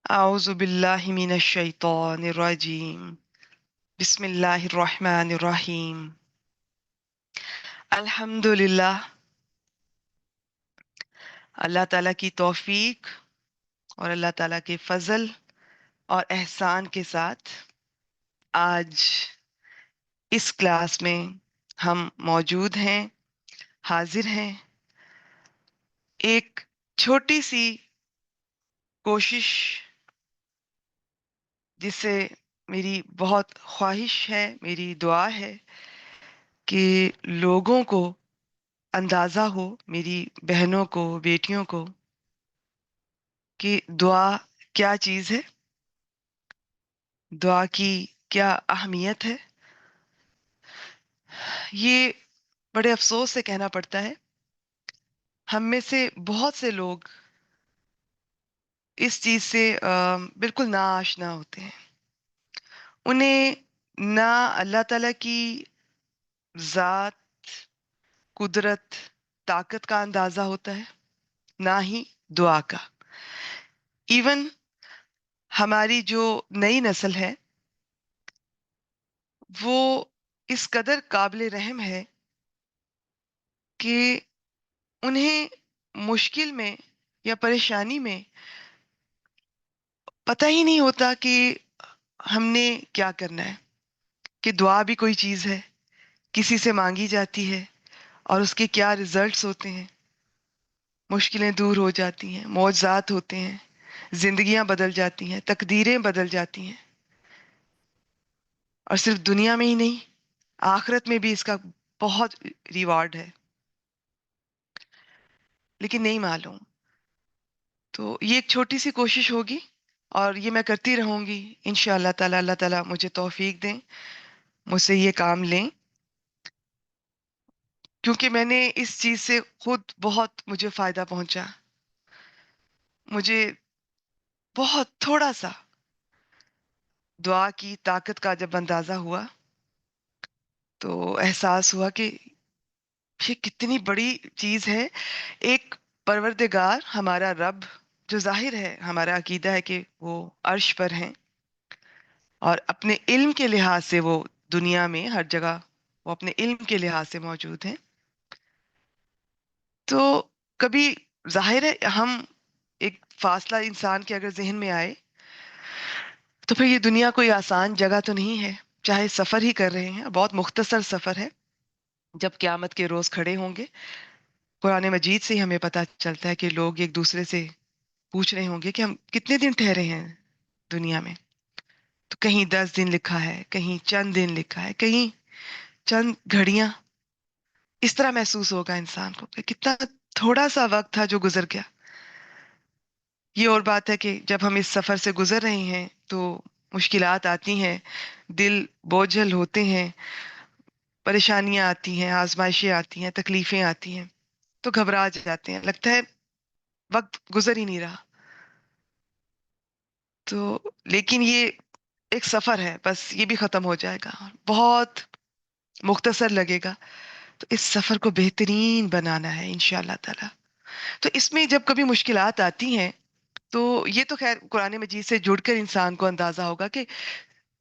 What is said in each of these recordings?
أعوذ بالله من الشيطان الرجيم. بسم الله الرحمن الرحيم. الحمد لله. اللہ تعالیٰ کی توفیق اور اللہ تعالیٰ کے فضل اور احسان کے ساتھ آج اس کلاس میں ہم موجود ہیں، حاضر ہیں۔ ایک چھوٹی سی کوشش جس سے میری بہت خواہش ہے، میری دعا ہے کہ لوگوں کو اندازہ ہو، میری بہنوں کو، بیٹیوں کو، کہ دعا کیا چیز ہے، دعا کی کیا اہمیت ہے۔ یہ بڑے افسوس سے کہنا پڑتا ہے، ہم میں سے بہت سے لوگ اس چیز سے بالکل نا آشنا ہوتے ہیں۔ انہیں نہ اللہ تعالیٰ کی ذات، قدرت، طاقت کا اندازہ ہوتا ہے، نہ ہی دعا کا۔ ایون ہماری جو نئی نسل ہے وہ اس قدر قابل رحم ہے کہ انہیں مشکل میں یا پریشانی میں پتہ ہی نہیں ہوتا کہ ہم نے کیا کرنا ہے، کہ دعا بھی کوئی چیز ہے، کسی سے مانگی جاتی ہے اور اس کے کیا ریزلٹس ہوتے ہیں۔ مشکلیں دور ہو جاتی ہیں، معجزات ہوتے ہیں، زندگیاں بدل جاتی ہیں، تقدیریں بدل جاتی ہیں، اور صرف دنیا میں ہی نہیں، آخرت میں بھی اس کا بہت ریوارڈ ہے، لیکن نہیں معلوم۔ تو یہ ایک چھوٹی سی کوشش ہوگی اور یہ میں کرتی رہوں گی انشاءاللہ تعالی۔ اللہ تعالیٰ مجھے توفیق دیں، مجھ سے یہ کام لیں، کیونکہ میں نے اس چیز سے خود بہت مجھے فائدہ پہنچا۔ مجھے بہت تھوڑا سا دعا کی طاقت کا جب اندازہ ہوا تو احساس ہوا کہ یہ کتنی بڑی چیز ہے۔ ایک پروردگار، ہمارا رب، جو ظاہر ہے ہمارا عقیدہ ہے کہ وہ عرش پر ہیں اور اپنے علم کے لحاظ سے وہ دنیا میں ہر جگہ وہ اپنے علم کے لحاظ سے موجود ہیں۔ تو کبھی ظاہر ہے ہم ایک فاصلہ انسان کے اگر ذہن میں آئے تو پھر یہ دنیا کوئی آسان جگہ تو نہیں ہے، چاہے سفر ہی کر رہے ہیں، بہت مختصر سفر ہے۔ جب قیامت کے روز کھڑے ہوں گے، قرآن مجید سے ہی ہمیں پتہ چلتا ہے کہ لوگ ایک دوسرے سے پوچھ رہے ہوں گے کہ ہم کتنے دن ٹھہرے ہیں دنیا میں۔ تو کہیں 10 دن لکھا ہے، کہیں چند دن لکھا ہے، کہیں چند گھڑیاں۔ اس طرح محسوس ہوگا انسان کو کہ کتنا تھوڑا سا وقت تھا جو گزر گیا۔ یہ اور بات ہے کہ جب ہم اس سفر سے گزر رہے ہیں تو مشکلات آتی ہیں، دل بوجھل ہوتے ہیں، پریشانیاں آتی ہیں، آزمائشیں آتی ہیں، تکلیفیں آتی ہیں، تو گھبرا جاتے ہیں، لگتا ہے وقت گزر ہی نہیں رہا۔ تو لیکن یہ ایک سفر ہے، بس یہ بھی ختم ہو جائے گا، بہت مختصر لگے گا۔ تو اس سفر کو بہترین بنانا ہے انشاءاللہ تعالی۔ تو اس میں جب کبھی مشکلات آتی ہیں تو یہ تو خیر قرآن مجید سے جڑ کر انسان کو اندازہ ہوگا کہ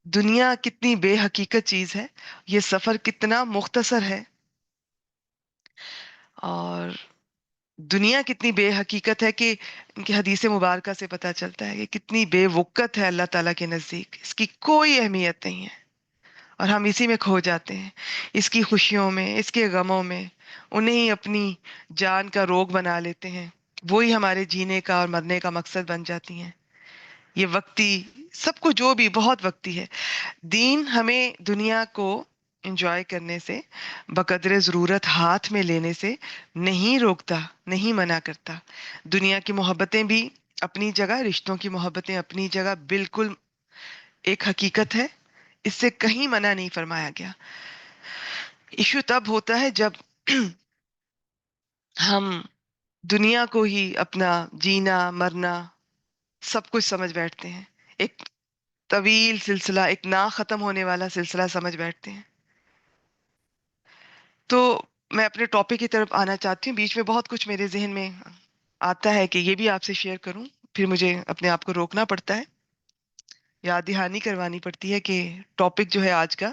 دنیا کتنی بے حقیقت چیز ہے، یہ سفر کتنا مختصر ہے، اور دنیا کتنی بے حقیقت ہے کہ ان کی حدیث مبارکہ سے پتہ چلتا ہے کہ کتنی بے وقت ہے اللہ تعالیٰ کے نزدیک، اس کی کوئی اہمیت نہیں ہے، اور ہم اسی میں کھو جاتے ہیں، اس کی خوشیوں میں، اس کے غموں میں، انہیں ہی اپنی جان کا روگ بنا لیتے ہیں، وہی ہمارے جینے کا اور مرنے کا مقصد بن جاتی ہیں۔ یہ وقتی سب کچھ جو بھی بہت وقتی ہے۔ دین ہمیں دنیا کو انجوائے کرنے سے، بقدر ضرورت ہاتھ میں لینے سے نہیں روکتا، نہیں منع کرتا۔ دنیا کی محبتیں بھی اپنی جگہ، رشتوں کی محبتیں اپنی جگہ، بالکل ایک حقیقت ہے، اس سے کہیں منع نہیں فرمایا گیا۔ ایشو تب ہوتا ہے جب ہم دنیا کو ہی اپنا جینا مرنا سب کچھ سمجھ بیٹھتے ہیں، ایک طویل سلسلہ، ایک نہ ختم ہونے والا سلسلہ سمجھ بیٹھتے ہیں۔ تو میں اپنے ٹاپک کی طرف آنا چاہتی ہوں، بیچ میں بہت کچھ میرے ذہن میں آتا ہے کہ یہ بھی آپ سے شیئر کروں، پھر مجھے اپنے آپ کو روکنا پڑتا ہے، یاد دہانی کروانی پڑتی ہے کہ ٹاپک جو ہے آج کا،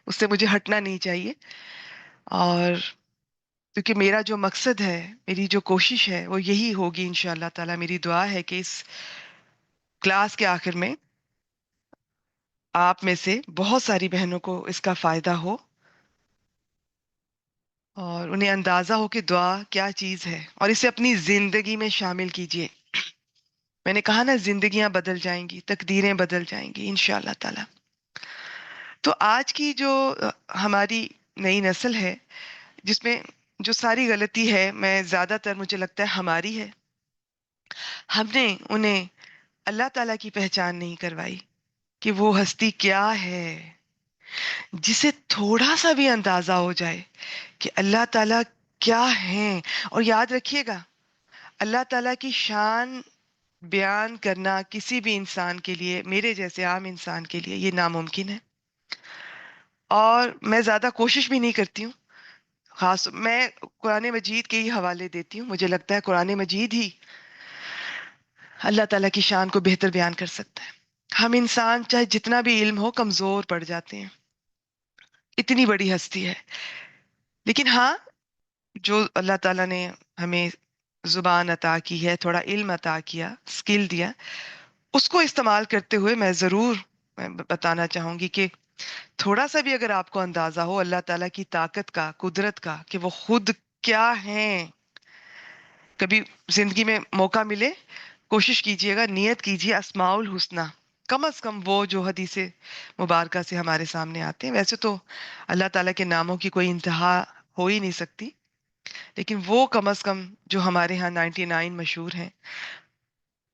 اس سے مجھے ہٹنا نہیں چاہیے. اور کیونکہ میرا جو مقصد ہے، میری جو کوشش ہے، وہ یہی ہوگی انشاءاللہ تعالیٰ. میری دعا ہے کہ اس کلاس کے آخر میں آپ میں سے بہت ساری بہنوں کو اس کا فائدہ ہو، اور انہیں اندازہ ہو کہ دعا کیا چیز ہے، اور اسے اپنی زندگی میں شامل کیجیے. میں نے کہا نا، زندگیاں بدل جائیں گی، تقدیریں بدل جائیں گی انشاءاللہ تعالیٰ. تو آج کی جو ہماری نئی نسل ہے، جس میں جو ساری غلطی ہے، میں زیادہ تر مجھے لگتا ہے ہماری ہے. ہم نے انہیں اللہ تعالیٰ کی پہچان نہیں کروائی کہ وہ ہستی کیا ہے، جسے تھوڑا سا بھی اندازہ ہو جائے کہ اللہ تعالیٰ کیا ہیں. اور یاد رکھیے گا، اللہ تعالیٰ کی شان بیان کرنا کسی بھی انسان کے لیے، میرے جیسے عام انسان کے لیے، یہ ناممکن ہے. اور میں زیادہ کوشش بھی نہیں کرتی ہوں. خاص میں قرآن مجید کے ہی حوالے دیتی ہوں. مجھے لگتا ہے قرآن مجید ہی اللہ تعالیٰ کی شان کو بہتر بیان کر سکتا ہے. ہم انسان چاہے جتنا بھی علم ہو، کمزور پڑ جاتے ہیں. اتنی بڑی ہستی ہے. لیکن ہاں، جو اللہ تعالیٰ نے ہمیں زبان عطا کی ہے، تھوڑا علم عطا کیا، اسکل دیا، اس کو استعمال کرتے ہوئے میں بتانا چاہوں گی کہ تھوڑا سا بھی اگر آپ کو اندازہ ہو اللہ تعالیٰ کی طاقت کا، قدرت کا، کہ وہ خود کیا ہیں. کبھی زندگی میں موقع ملے، کوشش کیجئے گا، نیت کیجئے اسماء الحسنہ، کم از کم وہ جو حدیث مبارکہ سے ہمارے سامنے آتے ہیں. ویسے تو اللہ تعالیٰ کے ناموں کی کوئی انتہا ہو ہی نہیں سکتی، لیکن وہ کم از کم جو ہمارے ہاں 99 مشہور ہیں،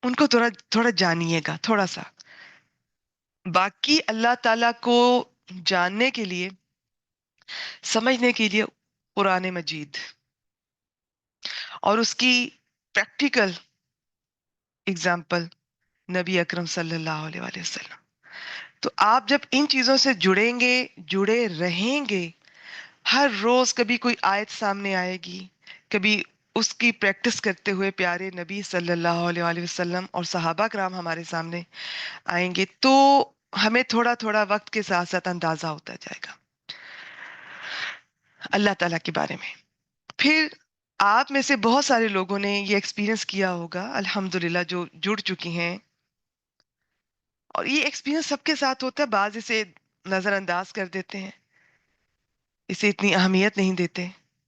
ان کو تھوڑا تھوڑا جانیے گا، تھوڑا سا. باقی اللہ تعالیٰ کو جاننے کے لیے، سمجھنے کے لیے قرآن مجید اور اس کی پریکٹیکل اگزامپل نبی اکرم صلی اللہ علیہ وآلہ وسلم. تو آپ جب ان چیزوں سے جڑیں گے، جڑے رہیں گے، ہر روز کبھی کوئی آیت سامنے آئے گی، کبھی اس کی پریکٹس کرتے ہوئے پیارے نبی صلی اللہ علیہ وآلہ وسلم اور صحابہ کرام ہمارے سامنے آئیں گے، تو ہمیں تھوڑا تھوڑا وقت کے ساتھ ساتھ اندازہ ہوتا جائے گا اللہ تعالیٰ کے بارے میں. پھر آپ میں سے بہت سارے لوگوں نے یہ ایکسپیرینس کیا ہوگا الحمدللہ، جو جڑ چکی ہیں. اور یہ ایکسپیرینس سب کے ساتھ ہوتا ہے. بعض اسے نظر انداز کر دیتے ہیں، اسے اتنی اہمیت نہیں دیتے،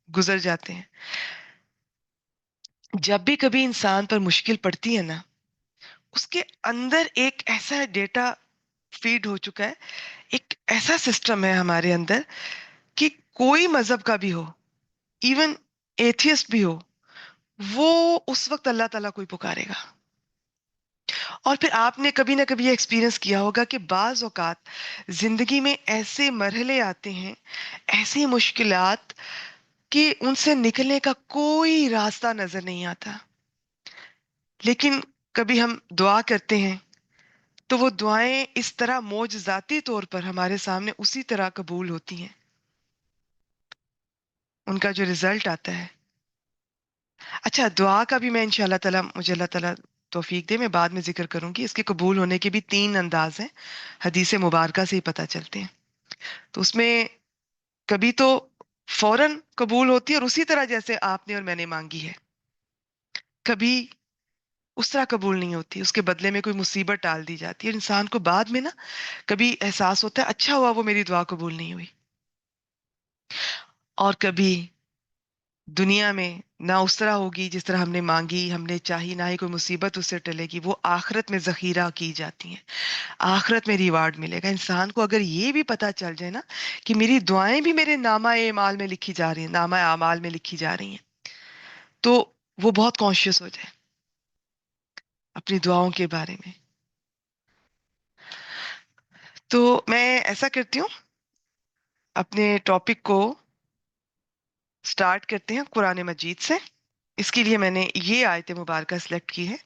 گزر جاتے ہیں. جب بھی کبھی انسان پر مشکل پڑتی ہے نا، اس کے اندر ایک ایسا ڈیٹا فیڈ ہو چکا ہے، ایک ایسا سسٹم ہے ہمارے اندر کہ کوئی مذہب کا بھی ہو، ایون ایتھیسٹ بھی ہو، وہ اس وقت اللہ تعالیٰ کو ہی پکارے گا. اور پھر آپ نے کبھی نہ کبھی یہ ایکسپیرینس کیا ہوگا کہ بعض اوقات زندگی میں ایسے مرحلے آتے ہیں، ایسی مشکلات، کہ ان سے نکلنے کا کوئی راستہ نظر نہیں آتا. لیکن کبھی ہم دعا کرتے ہیں تو وہ دعائیں اس طرح معجزاتی طور پر ہمارے سامنے اسی طرح قبول ہوتی ہیں. ان کا جو رزلٹ آتا ہے. اچھا، دعا کا بھی میں انشاءاللہ تعالیٰ، مجھے اللہ تعالیٰ توفیق دے، میں بعد میں ذکر کروں گی. اس کے قبول ہونے کے بھی 3 انداز ہیں، حدیث مبارکہ سے ہی پتہ چلتے ہیں. تو اس میں کبھی تو فوراً قبول ہوتی ہے اور اسی طرح جیسے آپ نے اور میں نے مانگی ہے. کبھی اس طرح قبول نہیں ہوتی، اس کے بدلے میں کوئی مصیبت ڈال دی جاتی ہے. انسان کو بعد میں نا کبھی احساس ہوتا ہے اچھا ہوا وہ میری دعا قبول نہیں ہوئی. اور کبھی دنیا میں نہ اس طرح ہوگی جس طرح ہم نے مانگی، ہم نے چاہی، نہ ہی کوئی مصیبت اس سے ٹلے گی. وہ آخرت میں ذخیرہ کی جاتی ہیں، آخرت میں ریوارڈ ملے گا. انسان کو اگر یہ بھی پتا چل جائے نا کہ میری دعائیں بھی میرے نامہ اعمال میں لکھی جا رہی ہیں، نامہ اعمال میں لکھی جا رہی ہیں، تو وہ بہت کانشیس ہو جائے اپنی دعاؤں کے بارے میں. تو میں ایسا کرتی ہوں، اپنے ٹاپک کو سٹارٹ کرتے ہیں قرآن مجید سے. اس کے لیے میں نے یہ آیت مبارکہ سلیکٹ کی ہے.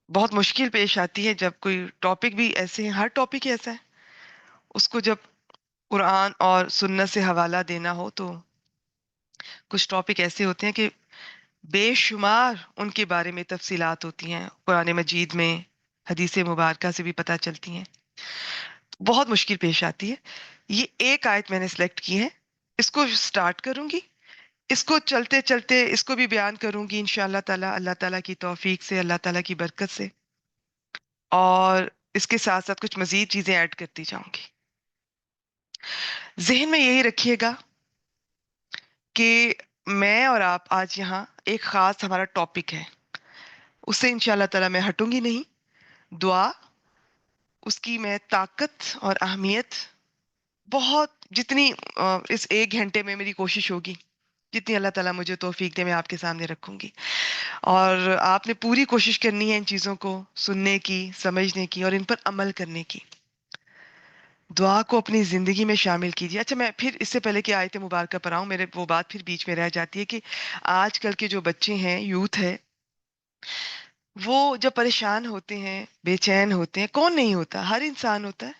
بہت مشکل پیش آتی ہے جب کوئی ٹاپک بھی ایسے ہیں، ہر ٹاپک ہی ایسا ہے، اس کو جب قرآن اور سنت سے حوالہ دینا ہو تو کچھ ٹاپک ایسے ہوتے ہیں کہ بے شمار ان کے بارے میں تفصیلات ہوتی ہیں قرآن مجید میں، حدیث مبارکہ سے بھی پتہ چلتی ہیں. بہت مشکل پیش آتی ہے. یہ ایک آیت میں نے سلیکٹ کی ہے، اس کو سٹارٹ کروں گی، اس کو چلتے چلتے اس کو بھی بیان کروں گی انشاءاللہ تعالی، اللہ تعالیٰ کی توفیق سے، اللہ تعالیٰ کی برکت سے، اور اس کے ساتھ ساتھ کچھ مزید چیزیں ایڈ کرتی جاؤں گی. ذہن میں یہی رکھیے گا کہ میں اور آپ آج یہاں ایک خاص ہمارا ٹاپک ہے، اس سے انشاءاللہ تعالیٰ میں ہٹوں گی نہیں. دعا، اس کی میں طاقت اور اہمیت بہت، جتنی اس ایک گھنٹے میں میری کوشش ہوگی، جتنی اللہ تعالیٰ مجھے توفیق دے، میں آپ کے سامنے رکھوں گی. اور آپ نے پوری کوشش کرنی ہے ان چیزوں کو سننے کی، سمجھنے کی اور ان پر عمل کرنے کی. دعا کو اپنی زندگی میں شامل کیجیے. اچھا، میں پھر اس سے پہلے کہ آیت مبارکہ پر آؤں، میرے وہ بات پھر بیچ میں رہ جاتی ہے کہ آج کل کے جو بچے ہیں، یوتھ ہے، وہ جب پریشان ہوتے ہیں، بے چین ہوتے ہیں، کون نہیں ہوتا، ہر انسان ہوتا ہے.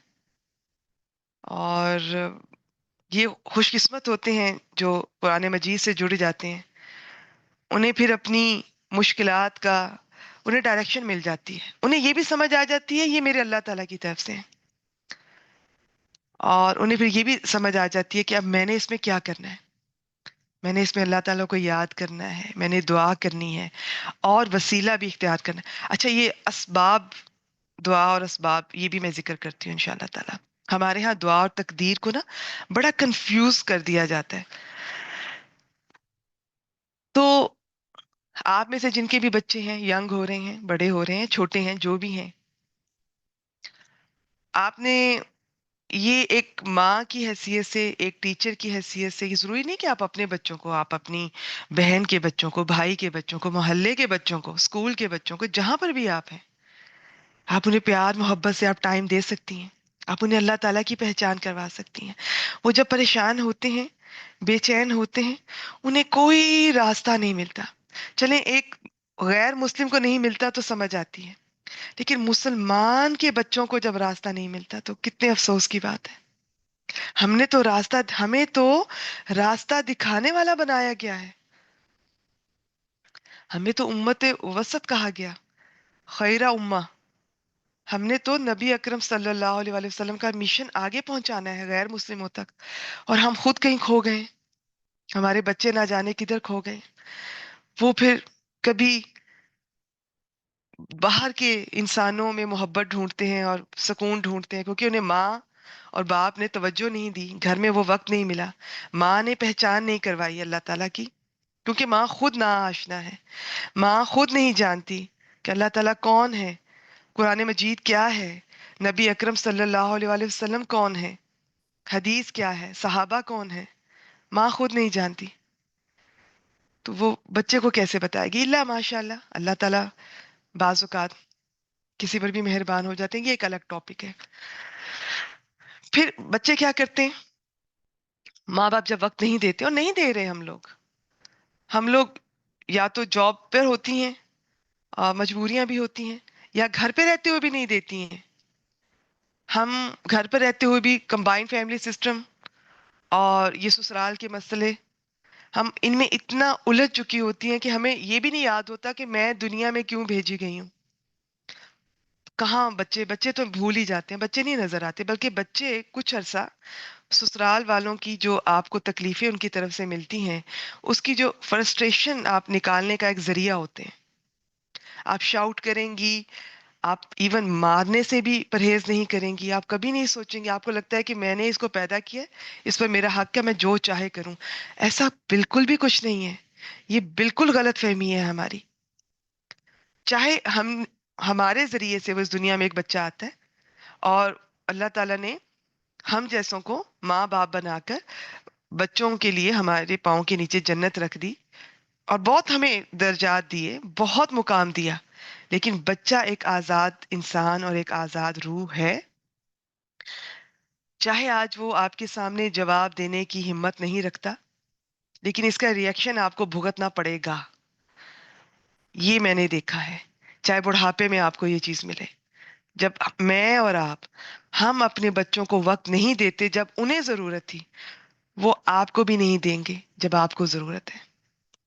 اور یہ خوش قسمت ہوتے ہیں جو قرآن مجید سے جڑ جاتے ہیں، انہیں پھر اپنی مشکلات کا، انہیں ڈائریکشن مل جاتی ہے، انہیں یہ بھی سمجھ آ جاتی ہے یہ میرے اللہ تعالیٰ کی طرف سے ہے، اور انہیں پھر یہ بھی سمجھ آ جاتی ہے کہ اب میں نے اس میں کیا کرنا ہے. میں نے اس میں اللہ تعالیٰ کو یاد کرنا ہے، میں نے دعا کرنی ہے، اور وسیلہ بھی اختیار کرنا ہے. اچھا، یہ اسباب، دعا اور اسباب، یہ بھی میں ذکر کرتی ہوں انشاءاللہ تعالیٰ. ہمارے ہاں دعا اور تقدیر کو نا بڑا کنفیوز کر دیا جاتا ہے. تو آپ میں سے جن کے بھی بچے ہیں، ینگ ہو رہے ہیں، بڑے ہو رہے ہیں، چھوٹے ہیں، جو بھی ہیں، آپ نے یہ ایک ماں کی حیثیت سے، ایک ٹیچر کی حیثیت سے، یہ ضروری نہیں کہ آپ اپنے بچوں کو، آپ اپنی بہن کے بچوں کو، بھائی کے بچوں کو، محلے کے بچوں کو، اسکول کے بچوں کو، جہاں پر بھی آپ ہیں، آپ انہیں پیار محبت سے آپ ٹائم دے سکتی ہیں. آپ انہیں اللہ تعالیٰ کی پہچان کروا سکتی ہیں. وہ جب پریشان ہوتے ہیں، بے چین ہوتے ہیں، انہیں کوئی راستہ نہیں ملتا. چلیں، ایک غیر مسلم کو نہیں ملتا تو سمجھ آتی ہے، لیکن مسلمان کے بچوں کو جب راستہ نہیں ملتا تو کتنے افسوس کی بات ہے. ہمیں تو راستہ دکھانے والا بنایا گیا ہے. ہمیں تو امت وسط کہا گیا، خیرہ امہ. ہم نے تو نبی اکرم صلی اللہ علیہ وآلہ وسلم کا مشن آگے پہنچانا ہے غیر مسلموں تک، اور ہم خود کہیں کھو گئے. ہمارے بچے نہ جانے کدھر کھو گئے. وہ پھر کبھی باہر کے انسانوں میں محبت ڈھونڈتے ہیں اور سکون ڈھونڈتے ہیں، کیونکہ انہیں ماں اور باپ نے توجہ نہیں دی، گھر میں وہ وقت نہیں ملا، ماں نے پہچان نہیں کروائی اللہ تعالیٰ کی، کیونکہ ماں خود نا آشنا ہے. ماں خود نہیں جانتی کہ اللہ تعالیٰ کون ہے، قرآن مجید کیا ہے، نبی اکرم صلی اللہ علیہ وآلہ وسلم کون ہے، حدیث کیا ہے، صحابہ کون ہے. ماں خود نہیں جانتی تو وہ بچے کو کیسے بتائے گی؟ اللہ ماشاء اللہ، اللہ تعالیٰ بعض اوقات کسی پر بھی مہربان ہو جاتے ہیں، یہ ایک الگ ٹاپک ہے. پھر بچے کیا کرتے ہیں؟ ماں باپ جب وقت نہیں دیتے، اور نہیں دے رہے ہم لوگ یا تو جاب پر ہوتی ہیں، مجبوریاں بھی ہوتی ہیں، یا گھر پہ رہتے ہوئے بھی نہیں دیتی ہیں. ہم گھر پہ رہتے ہوئے بھی کمبائنڈ فیملی سسٹم اور یہ سسرال کے مسئلے، ہم ان میں اتنا الجھ چکی ہوتی ہیں کہ ہمیں یہ بھی نہیں یاد ہوتا کہ میں دنیا میں کیوں بھیجی گئی ہوں. کہاں بچے تو بھول ہی جاتے ہیں، بچے نہیں نظر آتے، بلکہ بچے کچھ عرصہ سسرال والوں کی جو آپ کو تکلیفیں ان کی طرف سے ملتی ہیں، اس کی جو فرسٹریشن آپ نکالنے کا ایک ذریعہ ہوتے ہیں. آپ شاؤٹ کریں گی، آپ ایون مارنے سے بھی پرہیز نہیں کریں گی، آپ کبھی نہیں سوچیں گے، آپ کو لگتا ہے کہ میں نے اس کو پیدا کیا ہے، اس پر میرا حق ہے، میں جو چاہے کروں. ایسا بالکل بھی کچھ نہیں ہے. یہ بالکل غلط فہمی ہے ہماری. چاہے ہمارے ذریعے سے وہ اس دنیا میں ایک بچہ آتا ہے، اور اللہ تعالیٰ نے ہم جیسوں کو ماں باپ بنا کر بچوں کے لیے ہمارے پاؤں کے نیچے جنت رکھ دی، اور بہت ہمیں درجات دیے، بہت مقام دیا. لیکن بچہ ایک آزاد انسان اور ایک آزاد روح ہے. چاہے آج وہ آپ کے سامنے جواب دینے کی ہمت نہیں رکھتا، لیکن اس کا ریئیکشن آپ کو بھگتنا پڑے گا. یہ میں نے دیکھا ہے. چاہے بڑھاپے میں آپ کو یہ چیز ملے، جب میں اور آپ، ہم اپنے بچوں کو وقت نہیں دیتے جب انہیں ضرورت تھی، وہ آپ کو بھی نہیں دیں گے جب آپ کو ضرورت ہے.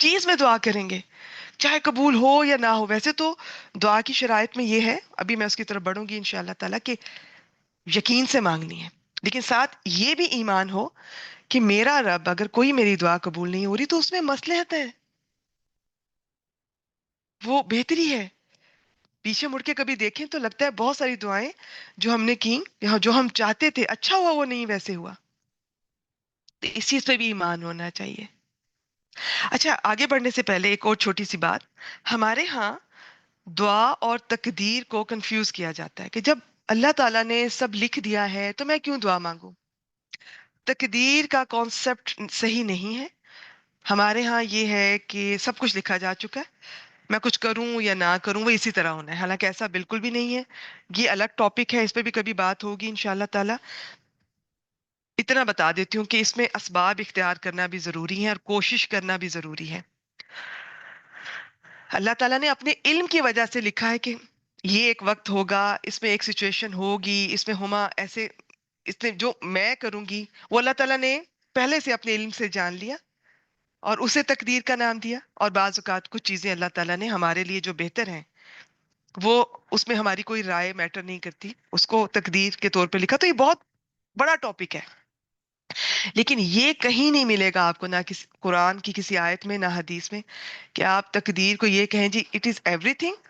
چیز میں دعا کریں گے، چاہے قبول ہو یا نہ ہو. ویسے تو دعا کی شرائط میں یہ ہے، ابھی میں اس کی طرف بڑھوں گی انشاءاللہ تعالیٰ، کہ یقین سے مانگنی ہے، لیکن ساتھ یہ بھی ایمان ہو کہ میرا رب اگر کوئی میری دعا قبول نہیں ہو رہی تو اس میں مصلحت ہے، وہ بہتری ہے. پیچھے مڑ کے کبھی دیکھیں تو لگتا ہے بہت ساری دعائیں جو ہم نے کی یا جو ہم چاہتے تھے اچھا ہوا، وہ نہیں ویسے ہوا. تو اس چیز پہ بھی ایمان ہونا چاہیے. اچھا، آگے بڑھنے سے پہلے ایک اور چھوٹی سی بات. ہمارے ہاں دعا اور تقدیر کو کنفیوز کیا جاتا ہے کہ جب اللہ تعالیٰ نے سب لکھ دیا ہے تو میں کیوں دعا مانگوں. تقدیر کا کانسیپٹ صحیح نہیں ہے. ہمارے ہاں یہ ہے کہ سب کچھ لکھا جا چکا ہے، میں کچھ کروں یا نہ کروں وہ اسی طرح ہونا ہے، حالانکہ ایسا بالکل بھی نہیں ہے. یہ الگ ٹاپک ہے، اس پہ بھی کبھی بات ہوگی انشاءاللہ تعالیٰ. اتنا بتا دیتی ہوں کہ اس میں اسباب اختیار کرنا بھی ضروری ہے اور کوشش کرنا بھی ضروری ہے. اللہ تعالیٰ نے اپنے علم کی وجہ سے لکھا ہے کہ یہ ایک وقت ہوگا، اس میں ایک سچویشن ہوگی، اس میں ہما ایسے، اس نے جو میں کروں گی وہ اللہ تعالیٰ نے پہلے سے اپنے علم سے جان لیا اور اسے تقدیر کا نام دیا. اور بعض اوقات کچھ چیزیں اللہ تعالیٰ نے ہمارے لیے جو بہتر ہیں وہ، اس میں ہماری کوئی رائے میٹر نہیں کرتی، اس کو تقدیر کے طور پہ لکھا. تو یہ بہت بڑا ٹاپک ہے، لیکن یہ کہیں نہیں ملے گا آپ کو، نہ کسی قرآن کی کسی آیت میں نہ حدیث میں، کہ آپ تقدیر کو یہ کہیں جی اٹ از ایوری تھنگ.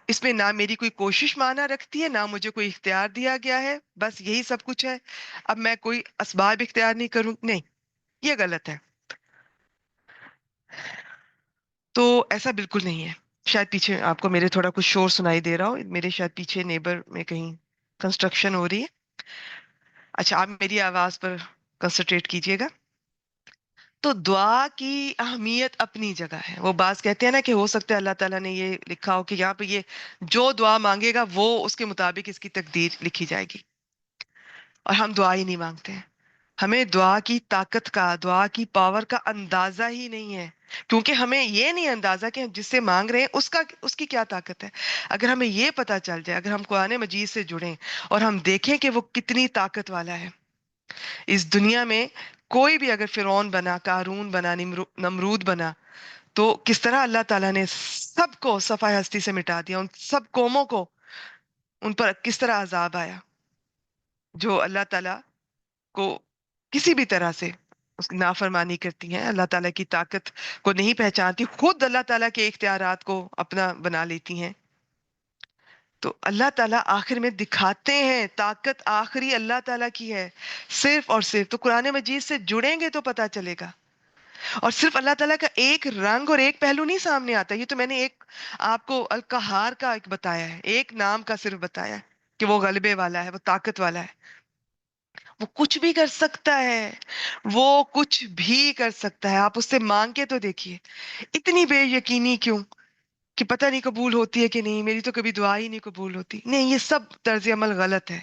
اس میں نہ میری کوئی کوشش مانا رکھتی ہے، نہ مجھے کوئی اختیار دیا گیا ہے، بس یہی سب کچھ ہے، اب میں کوئی اسباب اختیار نہیں کروں. نہیں، یہ غلط ہے. تو ایسا بالکل نہیں ہے. شاید پیچھے آپ کو میرے تھوڑا کچھ شور سنائی دے رہا ہو، میرے شاید پیچھے نیبر میں کہیں کنسٹرکشن ہو رہی ہے. اچھا، آپ میری آواز پر کنسنٹریٹ کیجئے گا. تو دعا کی اہمیت اپنی جگہ ہے. وہ بعض کہتے ہیں نا کہ ہو سکتا ہے اللہ تعالیٰ نے یہ لکھا ہو کہ یہاں پہ یہ جو دعا مانگے گا وہ اس کے مطابق اس کی تقدیر لکھی جائے گی، اور ہم دعا ہی نہیں مانگتے ہیں. ہمیں دعا کی طاقت کا، دعا کی پاور کا اندازہ ہی نہیں ہے، کیونکہ ہمیں یہ نہیں اندازہ کہ ہم جس سے مانگ رہے ہیں اس کی کیا طاقت ہے. اگر ہمیں یہ پتا چل جائے، اگر ہم قرآن مجید سے جڑیں اور ہم دیکھیں کہ وہ کتنی طاقت والا ہے. اس دنیا میں کوئی بھی اگر فرعون بنا، قارون بنا، نمرود بنا، تو کس طرح اللہ تعالیٰ نے سب کو صفحہ ہستی سے مٹا دیا، ان سب قوموں کو ان پر کس طرح عذاب آیا جو اللہ تعالیٰ کو کسی بھی طرح سے اس کی نافرمانی کرتی ہیں، اللہ تعالیٰ کی طاقت کو نہیں پہچانتی، خود اللہ تعالیٰ کے اختیارات کو اپنا بنا لیتی ہیں. تو اللہ تعالیٰ آخر میں دکھاتے ہیں طاقت آخری اللہ تعالیٰ کی ہے، صرف اور صرف. تو قرآن مجید سے جڑیں گے تو پتا چلے گا. اور صرف اللہ تعالیٰ کا ایک رنگ اور ایک پہلو نہیں سامنے آتا. یہ تو میں نے ایک آپ کو القہار کا ایک بتایا ہے، ایک نام کا صرف بتایا ہے کہ وہ غلبے والا ہے، وہ طاقت والا ہے، وہ کچھ بھی کر سکتا ہے، وہ کچھ بھی کر سکتا ہے. آپ اس سے مانگ کے تو دیکھیے. اتنی بے یقینی کیوں کہ پتہ نہیں قبول ہوتی ہے کہ نہیں، میری تو کبھی دعا ہی نہیں قبول ہوتی. نہیں، یہ سب طرز عمل غلط ہے.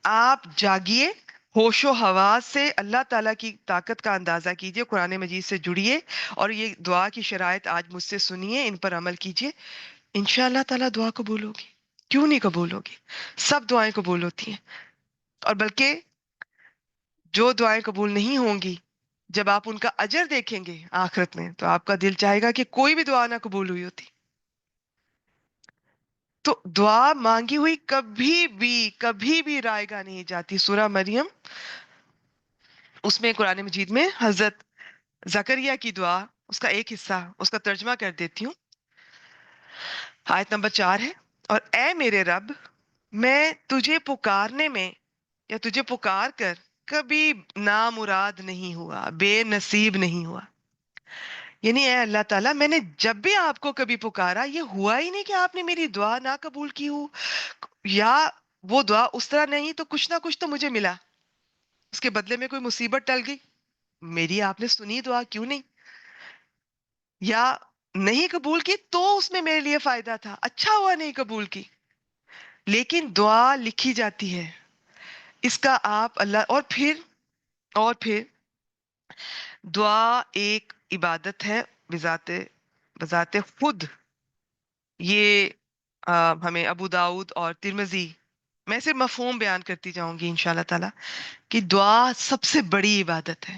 آپ جاگیے، ہوش و حواس سے اللہ تعالیٰ کی طاقت کا اندازہ کیجئے، قرآن مجید سے جڑیے اور یہ دعا کی شرائط آج مجھ سے سنیے، ان پر عمل کیجئے. انشاءاللہ تعالیٰ دعا قبول ہوگی. کیوں نہیں قبول ہوگی؟ سب دعائیں قبول ہوتی ہیں. اور بلکہ جو دعائیں قبول نہیں ہوں گی، جب آپ ان کا اجر دیکھیں گے آخرت میں، تو آپ کا دل چاہے گا کہ کوئی بھی دعا نہ قبول ہوئی ہوتی. تو دعا مانگی ہوئی کبھی بھی رائے گا نہیں جاتی. سورہ مریم، اس میں قرآن مجید میں حضرت زکریا کی دعا، اس کا ایک حصہ اس کا ترجمہ کر دیتی ہوں. آیت نمبر 4 ہے: اور اے میرے رب، میں تجھے پکارنے میں یا تجھے پکار کر کبھی نامراد نہیں ہوا، بے نصیب نہیں ہوا. یعنی اے اللہ تعالیٰ، میں نے جب بھی آپ کو کبھی پکارا، یہ ہوا ہی نہیں کہ آپ نے میری دعا نہ قبول کی ہو، یا وہ دعا اس طرح نہیں تو کچھ نہ کچھ تو مجھے ملا، اس کے بدلے میں کوئی مصیبت ٹل گئی. میری آپ نے سنی دعا کیوں نہیں؟ یا نہیں قبول کی تو اس میں میرے لیے فائدہ تھا، اچھا ہوا نہیں قبول کی. لیکن دعا لکھی جاتی ہے، اس کا آپ اللہ. اور پھر دعا ایک عبادت ہے بذات بذات خود. یہ ہمیں ابو داؤد اور ترمذی، میں صرف مفہوم بیان کرتی جاؤں گی انشاءاللہ تعالیٰ، کہ دعا سب سے بڑی عبادت ہے.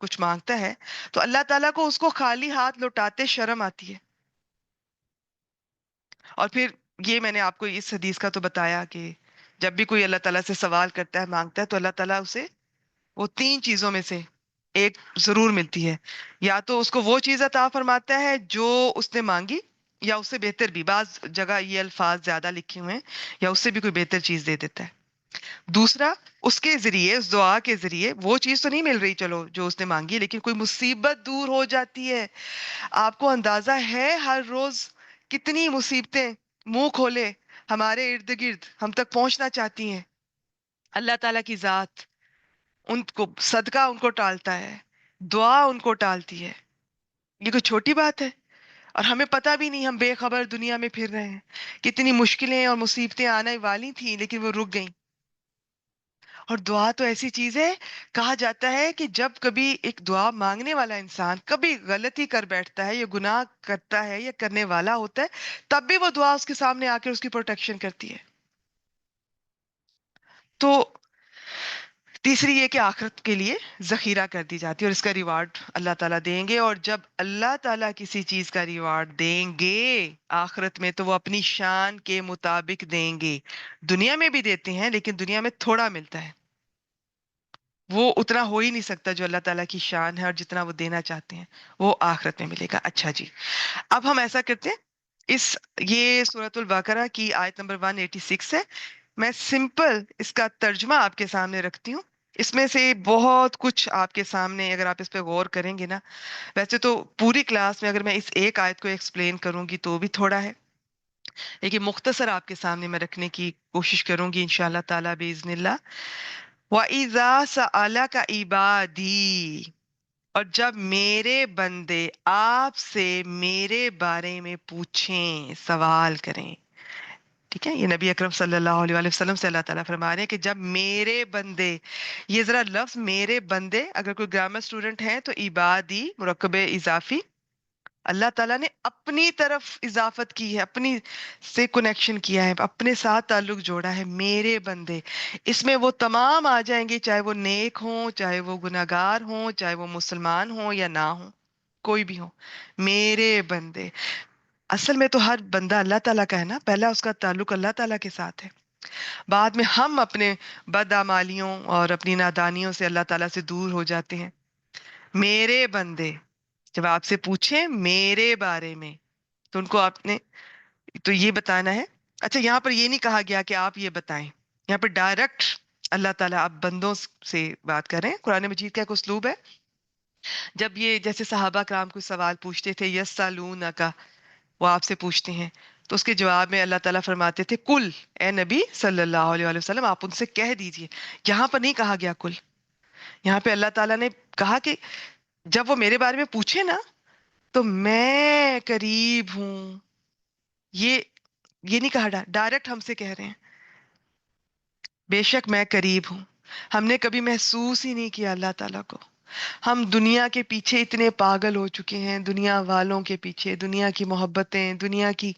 کچھ مانگتا ہے تو اللہ تعالیٰ کو اس کو خالی ہاتھ لوٹاتے شرم آتی ہے. اور پھر یہ میں نے آپ کو اس حدیث کا تو بتایا کہ جب بھی کوئی اللہ تعالیٰ سے سوال کرتا ہے مانگتا ہے تو اللہ تعالیٰ اسے وہ تین چیزوں میں سے ایک ضرور ملتی ہے. یا تو اس کو وہ چیز عطا فرماتا ہے جو اس نے مانگی، یا اس سے بہتر بھی، بعض جگہ یہ الفاظ زیادہ لکھے ہوئے ہیں، یا اس سے بھی کوئی بہتر چیز دے دیتا ہے. دوسرا، اس کے ذریعے، اس دعا کے ذریعے وہ چیز تو نہیں مل رہی چلو جو اس نے مانگی، لیکن کوئی مصیبت دور ہو جاتی ہے. آپ کو اندازہ ہے ہر روز کتنی مصیبتیں منہ کھولے ہمارے ارد گرد ہم تک پہنچنا چاہتی ہیں. اللہ تعالیٰ کی ذات ان کو صدقہ ان کو ٹالتا ہے، دعا ان کو ٹالتی ہے. یہ کوئی چھوٹی بات ہے؟ اور ہمیں پتہ بھی نہیں، ہم بے خبر دنیا میں پھر رہے ہیں. کتنی مشکلیں اور مصیبتیں آنے والی تھیں لیکن وہ رک گئیں. اور دعا تو ایسی چیز ہے، کہا جاتا ہے کہ جب کبھی ایک دعا مانگنے والا انسان کبھی غلطی کر بیٹھتا ہے یا گناہ کرتا ہے یا کرنے والا ہوتا ہے، تب بھی وہ دعا اس کے سامنے آ کے اس کی پروٹیکشن کرتی ہے. تو تیسری یہ کہ آخرت کے لیے ذخیرہ کر دی جاتی ہے اور اس کا ریوارڈ اللہ تعالیٰ دیں گے. اور جب اللہ تعالیٰ کسی چیز کا ریوارڈ دیں گے آخرت میں تو وہ اپنی شان کے مطابق دیں گے. دنیا میں بھی دیتے ہیں لیکن دنیا میں تھوڑا ملتا ہے، وہ اتنا ہو ہی نہیں سکتا جو اللہ تعالیٰ کی شان ہے، اور جتنا وہ دینا چاہتے ہیں وہ آخرت میں ملے گا. اچھا جی، اب ہم ایسا کرتے ہیں، اس یہ سورۃ البقرہ کی آیت نمبر 186 ہے. میں سمپل اس کا ترجمہ آپ کے سامنے رکھتی ہوں. اس میں سے بہت کچھ آپ کے سامنے اگر آپ اس پہ غور کریں گے نا، ویسے تو پوری کلاس میں اگر میں اس ایک آیت کو ایکسپلین کروں گی تو بھی تھوڑا ہے، لیکن مختصر آپ کے سامنے میں رکھنے کی کوشش کروں گی انشاءاللہ تعالیٰ بِإِذْنِ اللَّهِ. وَإِذَا سَأَلَكَ عِبَادِي، اور جب میرے بندے آپ سے میرے بارے میں پوچھیں، سوال کریں. ٹھیک ہے، یہ نبی اکرم صلی اللہ علیہ وآلہ وسلم سے اللہ تعالیٰ فرما رہے ہیں کہ جب میرے بندے، یہ ذرا لفظ میرے بندے اگر کوئی گرامر اسٹوڈنٹ ہیں تو عبادی مرکب اضافی، اللہ تعالیٰ نے اپنی طرف اضافت کی ہے، اپنی سے کنیکشن کیا ہے، اپنے ساتھ تعلق جوڑا ہے. میرے بندے، اس میں وہ تمام آ جائیں گے، چاہے وہ نیک ہوں، چاہے وہ گناہگار ہوں، چاہے وہ مسلمان ہوں یا نہ ہوں، کوئی بھی ہو. میرے بندے، اصل میں تو ہر بندہ اللہ تعالیٰ کا ہے نا، پہلا اس کا تعلق اللہ تعالیٰ کے ساتھ ہے. بعد میں ہم اپنے بدعمالیوں اور اپنی نادانیوں سے اللہ تعالیٰ سے دور ہو جاتے ہیں. میرے بندے جب آپ سے پوچھیں میرے بارے میں تو ان کو آپ نے تو یہ بتانا ہے. اچھا، یہاں پر یہ نہیں کہا گیا کہ آپ یہ بتائیں، یہاں پر ڈائریکٹ اللہ تعالیٰ آپ بندوں سے بات کر رہے ہیں. قرآن مجید کا ایک اسلوب ہے، جب یہ جیسے صحابہ کرام کوئی سوال پوچھتے تھے، یسالونک، وہ آپ سے پوچھتے ہیں، تو اس کے جواب میں اللہ تعالیٰ فرماتے تھے کل، اے نبی صلی اللہ علیہ وآلہ وسلم آپ ان سے کہہ دیجئے. یہاں پر نہیں کہا گیا کل، یہاں پہ اللہ تعالیٰ نے کہا کہ جب وہ میرے بارے میں پوچھے نا تو میں قریب ہوں. یہ نہیں کہا، ڈائریکٹ ہم سے کہہ رہے ہیں بے شک میں قریب ہوں. ہم نے کبھی محسوس ہی نہیں کیا اللہ تعالیٰ کو. ہم دنیا کے پیچھے اتنے پاگل ہو چکے ہیں، دنیا والوں کے پیچھے، دنیا کی محبتیں، دنیا کی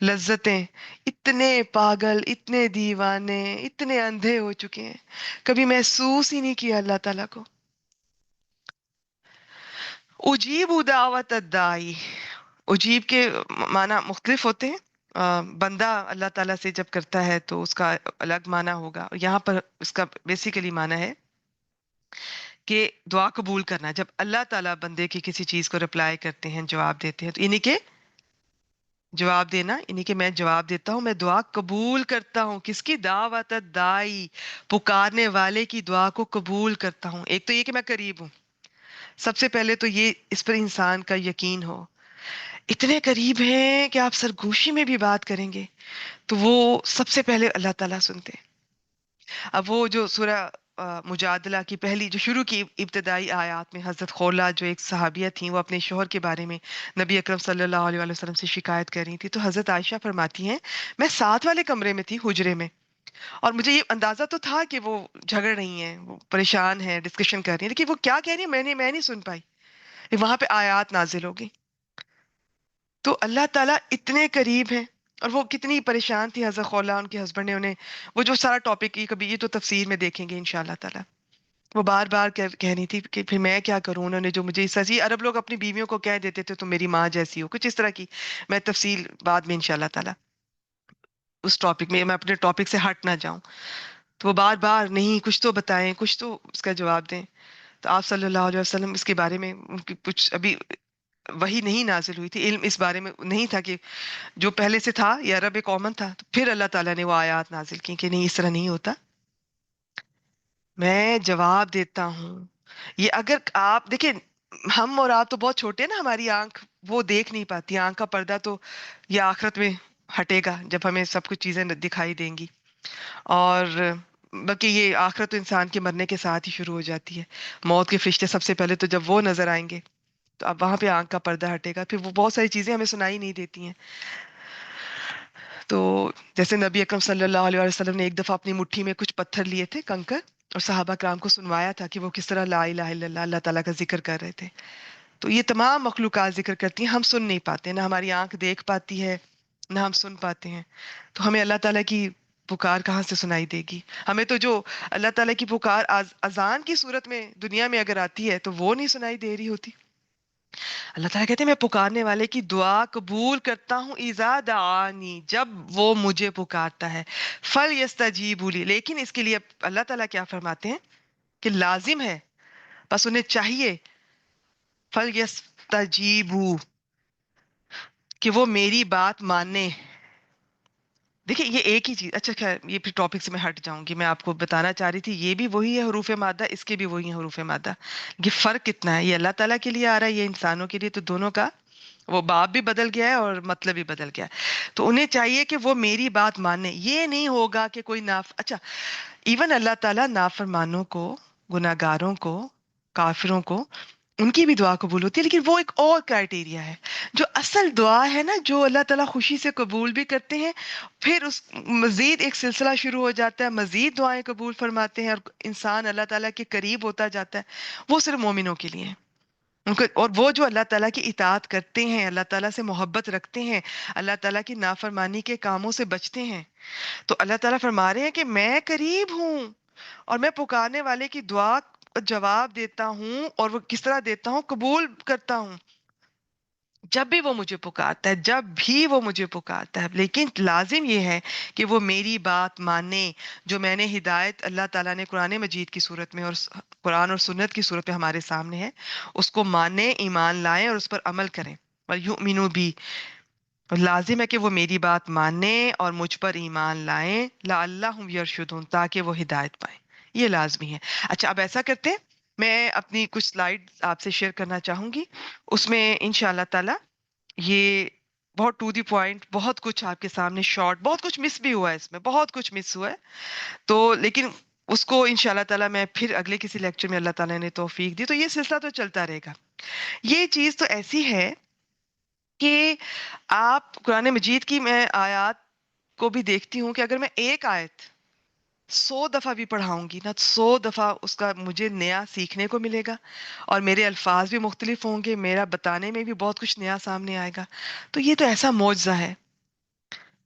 لذتیں، اتنے پاگل، اتنے دیوانے، اتنے اندھے ہو چکے ہیں، کبھی محسوس ہی نہیں کیا اللہ تعالیٰ کو. اجیب دعوت الدائی، اجیب کے معنی مختلف ہوتے ہیں. بندہ اللہ تعالیٰ سے جب کرتا ہے تو اس کا الگ معنی ہوگا. یہاں پر اس کا بیسیکلی معنی ہے کہ دعا قبول کرنا. جب اللہ تعالیٰ بندے کی کسی چیز کو رپلائی کرتے ہیں، جواب دیتے ہیں، تو انہیں کہ جواب دینا، انہیں کہ میں جواب دیتا ہوں، میں دعا قبول کرتا ہوں. کس کی؟ دعوت دائی، پکارنے والے کی دعا کو قبول کرتا ہوں. ایک تو یہ کہ میں قریب ہوں، سب سے پہلے تو یہ اس پر انسان کا یقین ہو. اتنے قریب ہیں کہ آپ سرگوشی میں بھی بات کریں گے تو وہ سب سے پہلے اللہ تعالیٰ سنتے ہیں. اب وہ جو سورہ مجادلہ کی پہلی جو شروع کی ابتدائی آیات میں حضرت خولہ جو ایک صحابیہ تھیں، وہ اپنے شوہر کے بارے میں نبی اکرم صلی اللہ علیہ وآلہ وسلم سے شکایت کر رہی تھی. تو حضرت عائشہ فرماتی ہیں میں ساتھ والے کمرے میں تھی، حجرے میں، اور مجھے یہ اندازہ تو تھا کہ وہ جھگڑ رہی ہیں، وہ پریشان ہیں، ڈسکشن کر رہی ہیں، لیکن وہ کیا کہہ رہی ہیں میں نہیں سن پائی. وہاں پہ آیات نازل ہوگی. تو اللہ تعالیٰ اتنے قریب ہیں. اور وہ کتنی پریشان تھی حضرت خولہ، ان کے ہسبینڈ نے انہیں وہ جو سارا ٹاپک کی، کبھی یہ تو تفسیر میں دیکھیں گے انشاءاللہ تعالیٰ. وہ بار بار کہنی تھی کہ پھر میں کیا کروں، انہوں نے جو مجھے سچی، عرب لوگ اپنی بیویوں کو کہہ دیتے تھے تم میری ماں جیسی ہو، کچھ اس طرح کی. میں تفصیل بعد میں انشاءاللہ تعالی اس ٹاپک میں اپنے ٹاپک سے ہٹ نہ جاؤں. تو وہ بار بار نہیں کچھ تو بتائیں، کچھ تو اس کا جواب دیں. تو آپ صلی اللہ علیہ وسلم اس کے بارے میں ان کی کچھ ابھی وہی نہیں نازل ہوئی تھی، علم اس بارے میں نہیں تھا کہ جو پہلے سے تھا یہ عرب کامن تھا. تو پھر اللہ تعالیٰ نے وہ آیات نازل کی کہ نہیں اس طرح نہیں ہوتا. میں جواب دیتا ہوں. یہ اگر آپ دیکھیں، ہم اور آپ تو بہت چھوٹے ہیں نا، ہماری آنکھ وہ دیکھ نہیں پاتی، آنکھ کا پردہ تو یہ آخرت میں ہٹے گا جب ہمیں سب کچھ چیزیں دکھائی دیں گی. اور بلکہ یہ آخرت تو انسان کے مرنے کے ساتھ ہی شروع ہو جاتی ہے. موت کے فرشتے سب سے پہلے تو جب وہ نظر آئیں گے تو اب وہاں پہ آنکھ کا پردہ ہٹے گا، پھر وہ بہت ساری چیزیں ہمیں سنائی نہیں دیتی ہیں. تو جیسے نبی اکرم صلی اللہ علیہ وسلم نے ایک دفعہ اپنی مٹھی میں کچھ پتھر لیے تھے، کنکر، اور صحابہ کرام کو سنوایا تھا کہ وہ کس طرح لا الہ الا اللہ، اللہ تعالیٰ کا ذکر کر رہے تھے. تو یہ تمام مخلوقات ذکر کرتی ہیں، ہم سن نہیں پاتے، نہ ہماری آنکھ دیکھ پاتی ہے نہ ہم سن پاتے ہیں. تو ہمیں اللہ تعالیٰ کی پکار کہاں سے سنائی دے گی؟ ہمیں تو جو اللہ تعالیٰ کی پکار اذان کی صورت میں دنیا میں اگر آتی ہے تو وہ نہیں سنائی دے رہی ہوتی. اللہ تعالیٰ کہتے ہیں میں پکارنے والے کی دعا قبول کرتا ہوں، اذا دعانی، جب وہ مجھے پکارتا ہے، فلیستجیبوا لی. لیکن اس کے لیے اللہ تعالیٰ کیا فرماتے ہیں کہ لازم ہے، بس انہیں چاہیے فلیستجیبوا کہ وہ میری بات مانے. دیکھیں یہ ایک ہی چیز، اچھا خیر یہ پھر ٹاپک سے میں ہٹ جاؤں گی. میں آپ کو بتانا چاہ رہی تھی یہ بھی وہی ہے حروف مادہ، اس کے بھی وہی ہے حروف مادہ. یہ فرق کتنا ہے، یہ اللہ تعالیٰ کے لیے آ رہا ہے، یہ انسانوں کے لیے، تو دونوں کا وہ باب بھی بدل گیا ہے اور مطلب بھی بدل گیا ہے. تو انہیں چاہیے کہ وہ میری بات مانے. یہ نہیں ہوگا کہ کوئی اچھا، ایون اللہ تعالیٰ نافرمانوں کو، گناہگاروں کو، کافروں کو، ان کی بھی دعا قبول ہوتی ہے، لیکن وہ ایک اور کرائٹیریا ہے. جو اصل دعا ہے نا، جو اللہ تعالیٰ خوشی سے قبول بھی کرتے ہیں، پھر اس مزید ایک سلسلہ شروع ہو جاتا ہے، مزید دعائیں قبول فرماتے ہیں اور انسان اللہ تعالیٰ کے قریب ہوتا جاتا ہے. وہ صرف مومنوں کے لیے ہے. ان کو، اور وہ جو اللہ تعالیٰ کی اطاعت کرتے ہیں، اللہ تعالیٰ سے محبت رکھتے ہیں، اللہ تعالیٰ کی نافرمانی کے کاموں سے بچتے ہیں، تو اللہ تعالیٰ فرما رہے ہیں کہ میں قریب ہوں اور میں پکارنے والے کی دعا کا جواب دیتا ہوں. اور وہ کس طرح دیتا ہوں؟ قبول کرتا ہوں جب بھی وہ مجھے پکارتا ہے، جب بھی وہ مجھے پکارتا ہے. لیکن لازم یہ ہے کہ وہ میری بات مانے. جو میں نے ہدایت اللہ تعالیٰ نے قرآن مجید کی صورت میں اور قرآن اور سنت کی صورت میں ہمارے سامنے ہے، اس کو مانے، ایمان لائیں اور اس پر عمل کریں. وَلْيُؤْمِنُوا بِي، لازم ہے کہ وہ میری بات مانیں اور مجھ پر ایمان لائیں، لعلہم یرشدون، تاکہ وہ ہدایت پائیں. یہ لازمی ہے. اچھا اب ایسا کرتے ہیں، میں اپنی کچھ سلائیڈ آپ سے شیئر کرنا چاہوں گی. اس میں انشاءاللہ تعالی یہ بہت ٹو دی پوائنٹ، بہت کچھ آپ کے سامنے شارٹ، بہت کچھ مس بھی ہوا ہے، اس میں بہت کچھ مس ہوا ہے. تو لیکن اس کو انشاءاللہ تعالی میں پھر اگلے کسی لیکچر میں اللہ تعالیٰ نے توفیق دی تو یہ سلسلہ تو چلتا رہے گا. یہ چیز تو ایسی ہے کہ آپ قرآن مجید کی میں آیات کو بھی دیکھتی ہوں کہ اگر میں ایک آیت 100 دفعہ بھی پڑھاؤں گی نا، 100 دفعہ اس کا مجھے نیا سیکھنے کو ملے گا، اور میرے الفاظ بھی مختلف ہوں گے، میرا بتانے میں بھی بہت کچھ نیا سامنے آئے گا. تو یہ تو ایسا معجزہ ہے.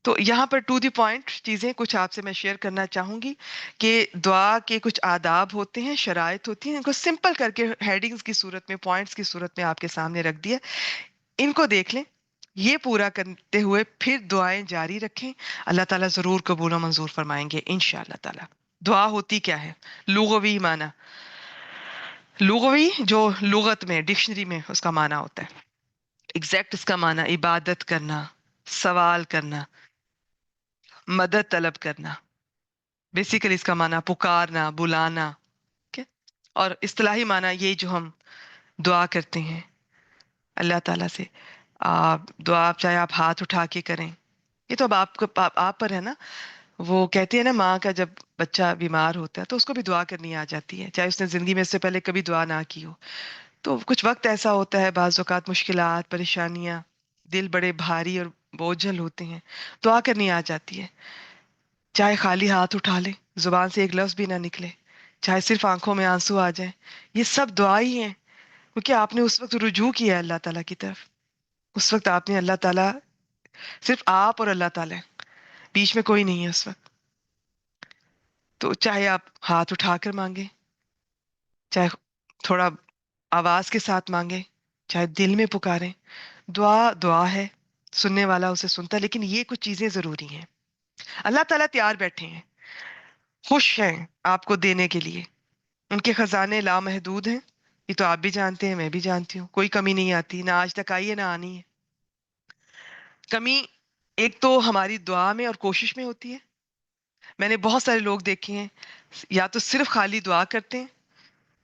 تو یہاں پر ٹو دی پوائنٹ چیزیں کچھ آپ سے میں شیئر کرنا چاہوں گی کہ دعا کے کچھ آداب ہوتے ہیں، شرائط ہوتی ہیں، ان کو سمپل کر کے ہیڈنگز کی صورت میں، پوائنٹس کی صورت میں آپ کے سامنے رکھ دیا. ان کو دیکھ لیں، یہ پورا کرتے ہوئے پھر دعائیں جاری رکھیں. اللہ تعالیٰ ضرور قبول و منظور فرمائیں گے انشاءاللہ تعالیٰ. دعا ہوتی کیا ہے؟ لغوی معنی، لغوی جو لغت میں ڈکشنری میں اس کا معنی ہوتا ہے، ایگزیکٹ اس کا معنی عبادت کرنا، سوال کرنا، مدد طلب کرنا. بیسیکلی اس کا معنی پکارنا، بلانا. ٹھیک ہے؟ اور اصطلاحی معنی یہ جو ہم دعا کرتے ہیں اللہ تعالیٰ سے، دعا چاہے آپ ہاتھ اٹھا کے کریں، یہ تو اب آپ کو آپ پر ہے نا. وہ کہتے ہیں نا ماں کا جب بچہ بیمار ہوتا ہے تو اس کو بھی دعا کرنی آ جاتی ہے، چاہے اس نے زندگی میں اس سے پہلے کبھی دعا نہ کی ہو. تو کچھ وقت ایسا ہوتا ہے، بعض اوقات مشکلات، پریشانیاں، دل بڑے بھاری اور بوجھل ہوتے ہیں، دعا کرنی آ جاتی ہے. چاہے خالی ہاتھ اٹھا لے، زبان سے ایک لفظ بھی نہ نکلے، چاہے صرف آنکھوں میں آنسو آ جائیں، یہ سب دعا ہی ہیں. کیونکہ آپ نے اس وقت رجوع کیا ہے اللہ تعالیٰ کی طرف. اس وقت آپ نے اللہ تعالیٰ، صرف آپ اور اللہ تعالیٰ، بیچ میں کوئی نہیں ہے اس وقت. تو چاہے آپ ہاتھ اٹھا کر مانگیں، چاہے تھوڑا آواز کے ساتھ مانگیں، چاہے دل میں پکاریں، دعا دعا ہے، سننے والا اسے سنتا ہے، لیکن یہ کچھ چیزیں ضروری ہیں۔ اللہ تعالیٰ تیار بیٹھے ہیں، خوش ہیں آپ کو دینے کے لیے، ان کے خزانے لامحدود ہیں، یہ تو آپ بھی جانتے ہیں، میں بھی جانتی ہوں، کوئی کمی نہیں آتی، نہ آج تک آئی ہے نہ آنی ہے۔ کمی ایک تو ہماری دعا میں اور کوشش میں ہوتی ہے۔ میں نے بہت سارے لوگ دیکھے ہیں، یا تو صرف خالی دعا کرتے ہیں،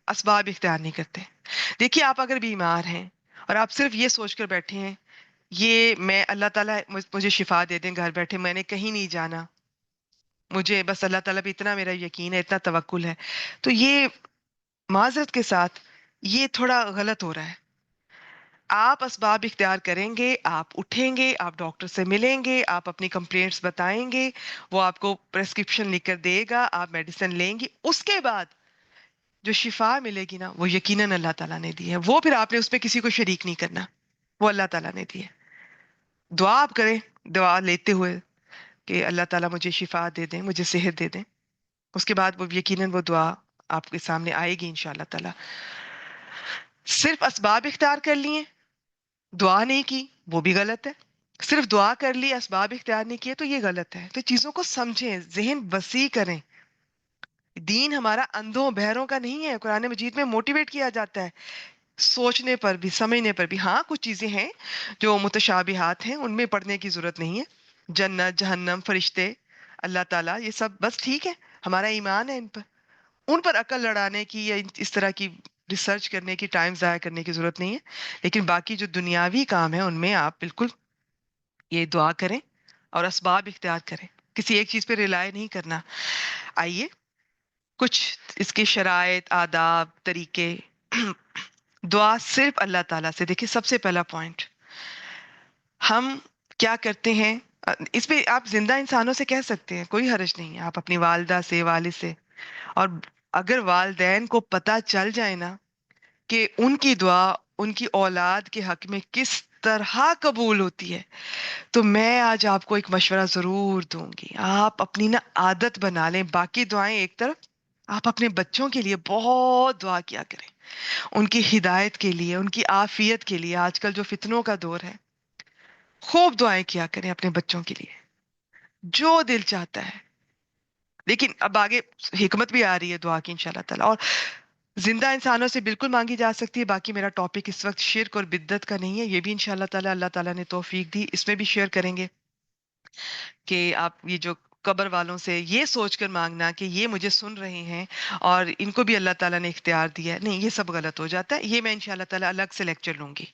اسباب اختیار نہیں کرتے۔ دیکھیے آپ اگر بیمار ہیں اور آپ صرف یہ سوچ کر بیٹھے ہیں، یہ میں اللہ تعالیٰ مجھے شفا دے دیں گھر بیٹھے، میں نے کہیں نہیں جانا، مجھے بس اللہ تعالیٰ پہ اتنا میرا یقین ہے، اتنا توکل ہے، تو یہ معذرت کے ساتھ یہ تھوڑا غلط ہو رہا ہے۔ آپ اسباب اختیار کریں گے، آپ اٹھیں گے، آپ ڈاکٹر سے ملیں گے، آپ اپنی کمپلینٹس بتائیں گے، وہ آپ کو پریسکرپشن لکھ کر دے گا، آپ میڈیسن لیں گی، اس کے بعد جو شفا ملے گی نا وہ یقیناً اللہ تعالیٰ نے دی ہے، وہ پھر آپ نے اس پہ کسی کو شریک نہیں کرنا، وہ اللہ تعالیٰ نے دی ہے۔ دعا آپ کریں، دعا لیتے ہوئے کہ اللہ تعالیٰ مجھے شفا دے دیں، مجھے صحت دے دیں، اس کے بعد وہ یقیناً وہ دعا آپ کے سامنے آئے گی انشاءاللہ تعالیٰ۔ صرف اسباب اختیار کر لیے، دعا نہیں کی، وہ بھی غلط ہے۔ صرف دعا کر لی، اسباب اختیار نہیں کیے، تو یہ غلط ہے۔ تو چیزوں کو سمجھیں، ذہن وسیع کریں۔ دین ہمارا اندھوں بہروں کا نہیں ہے، قرآن مجید میں موٹیویٹ کیا جاتا ہے سوچنے پر بھی، سمجھنے پر بھی۔ ہاں کچھ چیزیں ہیں جو متشابہات ہیں، ان میں پڑھنے کی ضرورت نہیں ہے، جنت جہنم فرشتے اللہ تعالیٰ یہ سب بس ٹھیک ہے، ہمارا ایمان ہے ان پر عقل لڑانے کی یا اس طرح کی ریسرچ کرنے کی، ٹائم ضائع کرنے کی ضرورت نہیں ہے۔ لیکن باقی جو دنیاوی کام ہے ان میں آپ بالکل یہ دعا کریں اور اسباب اختیار کریں، کسی ایک چیز پہ ریلائے نہیں کرنا۔ آئیے کچھ اس کے شرائط، آداب، طریقے۔ دعا صرف اللہ تعالیٰ سے، دیکھیں سب سے پہلا پوائنٹ، ہم کیا کرتے ہیں، اس پہ آپ زندہ انسانوں سے کہہ سکتے ہیں، کوئی حرج نہیں ہے، آپ اپنی والدہ سے، والد سے، اور اگر والدین کو پتہ چل جائے نا کہ ان کی دعا ان کی اولاد کے حق میں کس طرح قبول ہوتی ہے، تو میں آج آپ کو ایک مشورہ ضرور دوں گی، آپ اپنی نا عادت بنا لیں، باقی دعائیں ایک طرف، آپ اپنے بچوں کے لیے بہت دعا کیا کریں، ان کی ہدایت کے لیے، ان کی عافیت کے لیے، آج کل جو فتنوں کا دور ہے، خوب دعائیں کیا کریں اپنے بچوں کے لیے، جو دل چاہتا ہے۔ لیکن اب آگے حکمت بھی آ رہی ہے دعا کی انشاءاللہ تعالی، اور زندہ انسانوں سے بالکل مانگی جا سکتی ہے۔ باقی میرا ٹاپک اس وقت شرک اور بدعت کا نہیں ہے، یہ بھی انشاءاللہ تعالی اللہ تعالیٰ نے توفیق دی، اس میں بھی شیئر کریں گے کہ آپ یہ جو قبر والوں سے یہ سوچ کر مانگنا کہ یہ مجھے سن رہے ہیں اور ان کو بھی اللہ تعالیٰ نے اختیار دیا ہے، نہیں، یہ سب غلط ہو جاتا ہے، یہ میں انشاءاللہ تعالیٰ الگ سے لیکچر لوں گی۔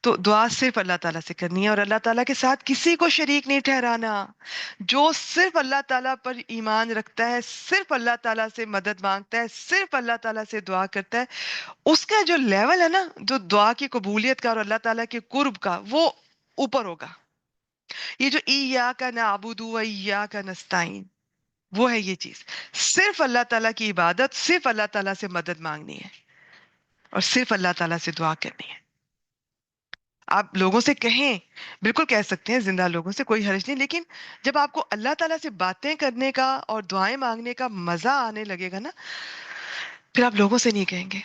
تو دعا صرف اللہ تعالیٰ سے کرنی ہے اور اللہ تعالیٰ کے ساتھ کسی کو شریک نہیں ٹھہرانا۔ جو صرف اللہ تعالیٰ پر ایمان رکھتا ہے، صرف اللہ تعالیٰ سے مدد مانگتا ہے، صرف اللہ تعالیٰ سے دعا کرتا ہے، اس کا جو لیول ہے نا، جو دعا کی قبولیت کا اور اللہ تعالیٰ کے قرب کا، وہ اوپر ہوگا۔ یہ جو ایاک نعبد و ایاک نستعین، وہ ہے یہ چیز، صرف اللہ تعالیٰ کی عبادت، صرف اللہ تعالیٰ سے مدد مانگنی ہے اور صرف اللہ تعالیٰ سے دعا کرنی ہے۔ آپ لوگوں سے کہیں، بالکل کہہ سکتے ہیں، زندہ لوگوں سے کوئی حرج نہیں، لیکن جب آپ کو اللہ تعالیٰ سے باتیں کرنے کا اور دعائیں مانگنے کا مزہ آنے لگے گا نا، پھر آپ لوگوں سے نہیں کہیں گے،